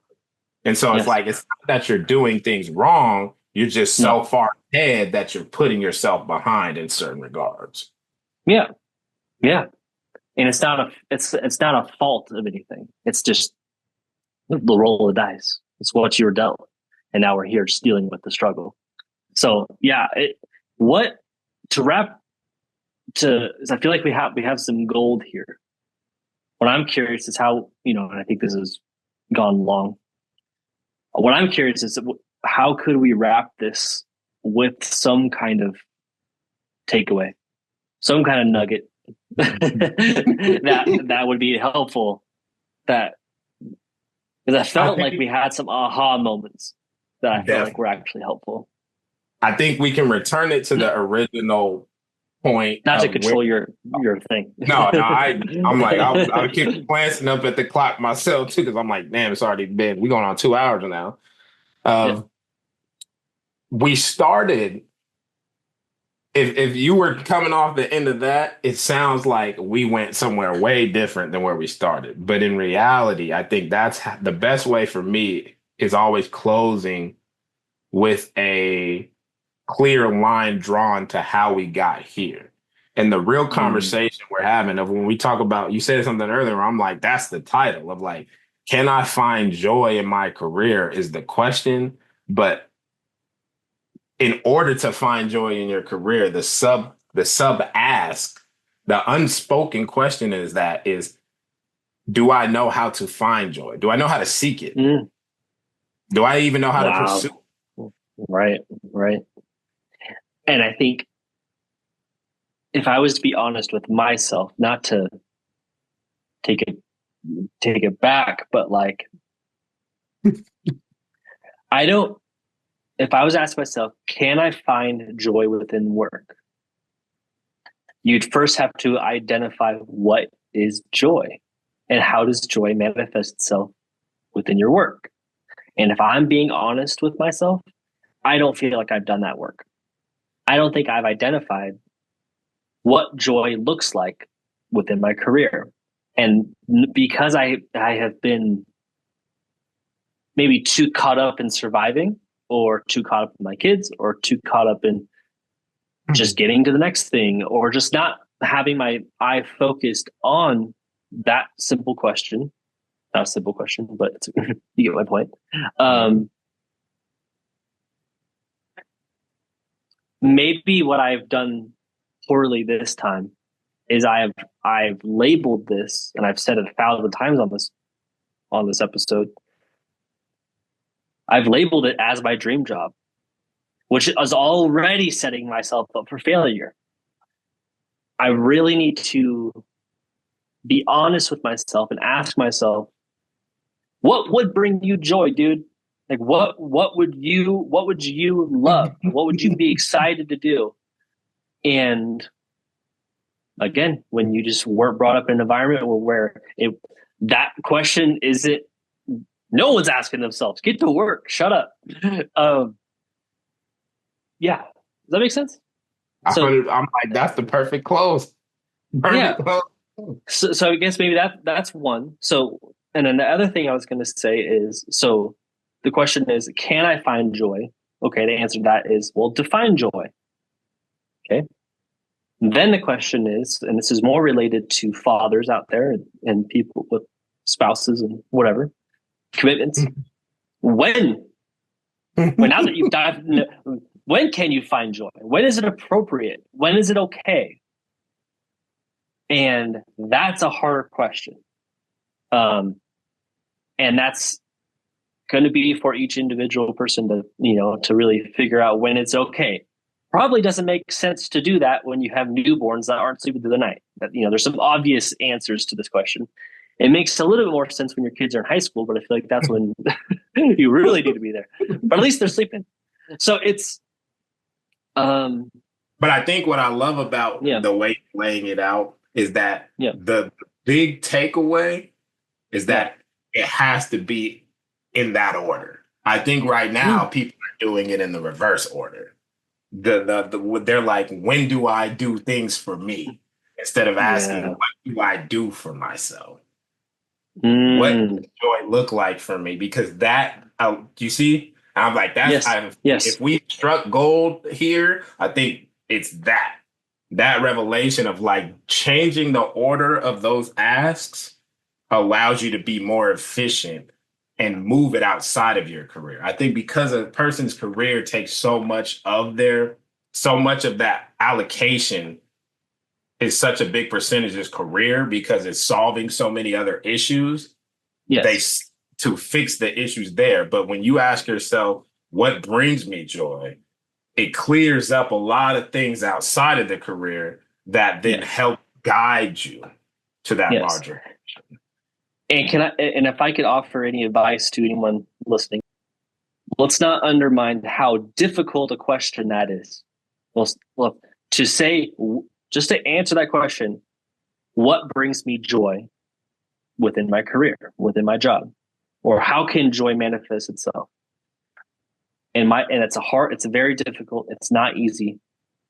And so it's like, it's not that you're doing things wrong. You're just so far ahead that you're putting yourself behind in certain regards. Yeah. Yeah. And it's not a fault of anything. It's just the roll of the dice. It's what you were dealt. And now we're here just dealing with the struggle. So yeah, I feel like we have some gold here. What I'm curious is how, and I think this has gone long. What I'm curious is, how could we wrap this with some kind of takeaway, some kind of nugget that would be helpful. Because I felt like we had some aha moments that I felt like were actually helpful. I think we can return it to the original point. Not to control your thing. No, I'm like, I'll keep glancing up at the clock myself too, because I'm like, damn, it's already been, we're going on 2 hours now. We started, if you were coming off the end of that, it sounds like we went somewhere way different than where we started. But in reality, I think that's the best way for me, is always closing with a clear line drawn to how we got here. And the real conversation we're having of, when we talk about, you said something earlier, I'm like, that's the title of, like, can I find joy in my career is the question. But in order to find joy in your career, the sub ask, the unspoken question is, do I know how to find joy? Do I know how to seek it? Do I even know how to pursue it? Right. And I think, if I was to be honest with myself, not to take it back, but like, if I was asked myself, can I find joy within work? You'd first have to identify what is joy and how does joy manifest itself within your work. And if I'm being honest with myself, I don't feel like I've done that work. I don't think I've identified what joy looks like within my career. And because I have been maybe too caught up in surviving, or too caught up in my kids, or too caught up in just getting to the next thing, or just not having my eye focused on that simple question. Not a simple question, but you get my point. Maybe what I've done poorly this time is I've labeled this, and I've said it 1,000 times on this episode. I've labeled it as my dream job, which is already setting myself up for failure. I really need to be honest with myself and ask myself, what would bring you joy, dude? Like, what would you love? What would you be excited to do? And again, when you just weren't brought up in an environment where that question isn't, no one's asking themselves, get to work, shut up. Yeah. Does that make sense? I'm like, that's the perfect close. Yeah. Perfect. So I guess maybe that's one. So, and then the other thing I was going to say is, so the question is, can I find joy? Okay, the answer to that is, well, define joy. Okay. Then the question is, and this is more related to fathers out there and people with spouses and whatever commitments. When, when now that you've dived, when can you find joy? When is it appropriate? When is it okay? And that's a harder question. And that's going to be for each individual person to, to really figure out when it's okay. Probably doesn't make sense to do that when you have newborns that aren't sleeping through the night. There's some obvious answers to this question. It makes a little bit more sense when your kids are in high school, but I feel like that's when you really need to be there. But at least they're sleeping. So it's, but I think what I love about the way you're laying it out is that the big takeaway is that it has to be in that order. I think right now people are doing it in the reverse order. They're like, when do I do things for me? Instead of asking, what do I do for myself? What does joy look like for me? Because that, you see, I'm like, if we struck gold here, I think it's that revelation of like changing the order of those asks allows you to be more efficient and move it outside of your career. I think because a person's career takes so much of that allocation is such a big percentage of his career because it's solving so many other issues. To fix the issues there. But when you ask yourself, what brings me joy? It clears up a lot of things outside of the career that then help guide you to that larger. And if I could offer any advice to anyone listening, let's not undermine how difficult a question that is. Well, just to answer that question, what brings me joy within my career, within my job, or how can joy manifest itself? And it's very difficult. It's not easy.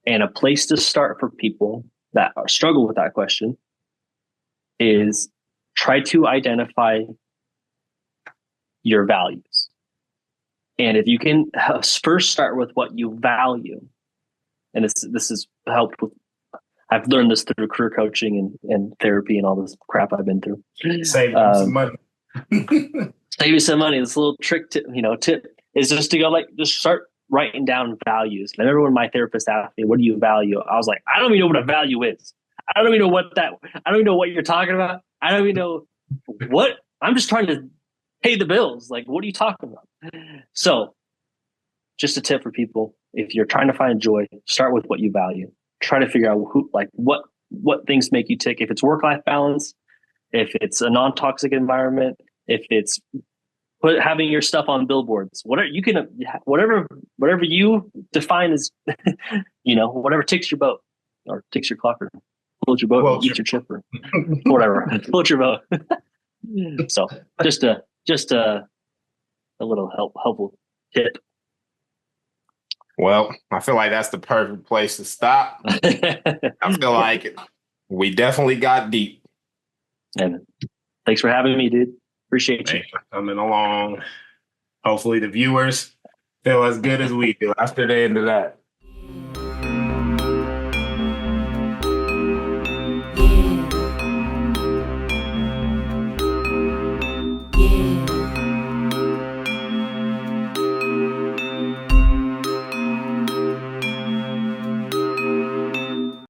And a place to start for people that struggle with that question is try to identify your values. And if you can first start with what you value, and this has helped with, I've learned this through career coaching and therapy and all this crap I've been through. Save you some money. Save you some money. This little tip is just to go just start writing down values. And I remember when my therapist asked me, "What do you value?" I was like, "I don't even know what a value is. I don't even know what you're talking about. I don't even know what. I'm just trying to pay the bills. Like, what are you talking about?" So, just a tip for people: if you're trying to find joy, start with what you value. Try to figure out what things make you tick. If it's work-life balance, if it's a non-toxic environment, if it's having your stuff on billboards, whatever you define as, whatever ticks your boat or ticks your clock or floats your boat, or eats your chip or whatever, floats your boat. So just a little helpful tip. Well, I feel like that's the perfect place to stop. I feel like we definitely got deep. And thanks for having me, dude. Appreciate you. Thanks for coming along. Hopefully the viewers feel as good as we do after the end of that.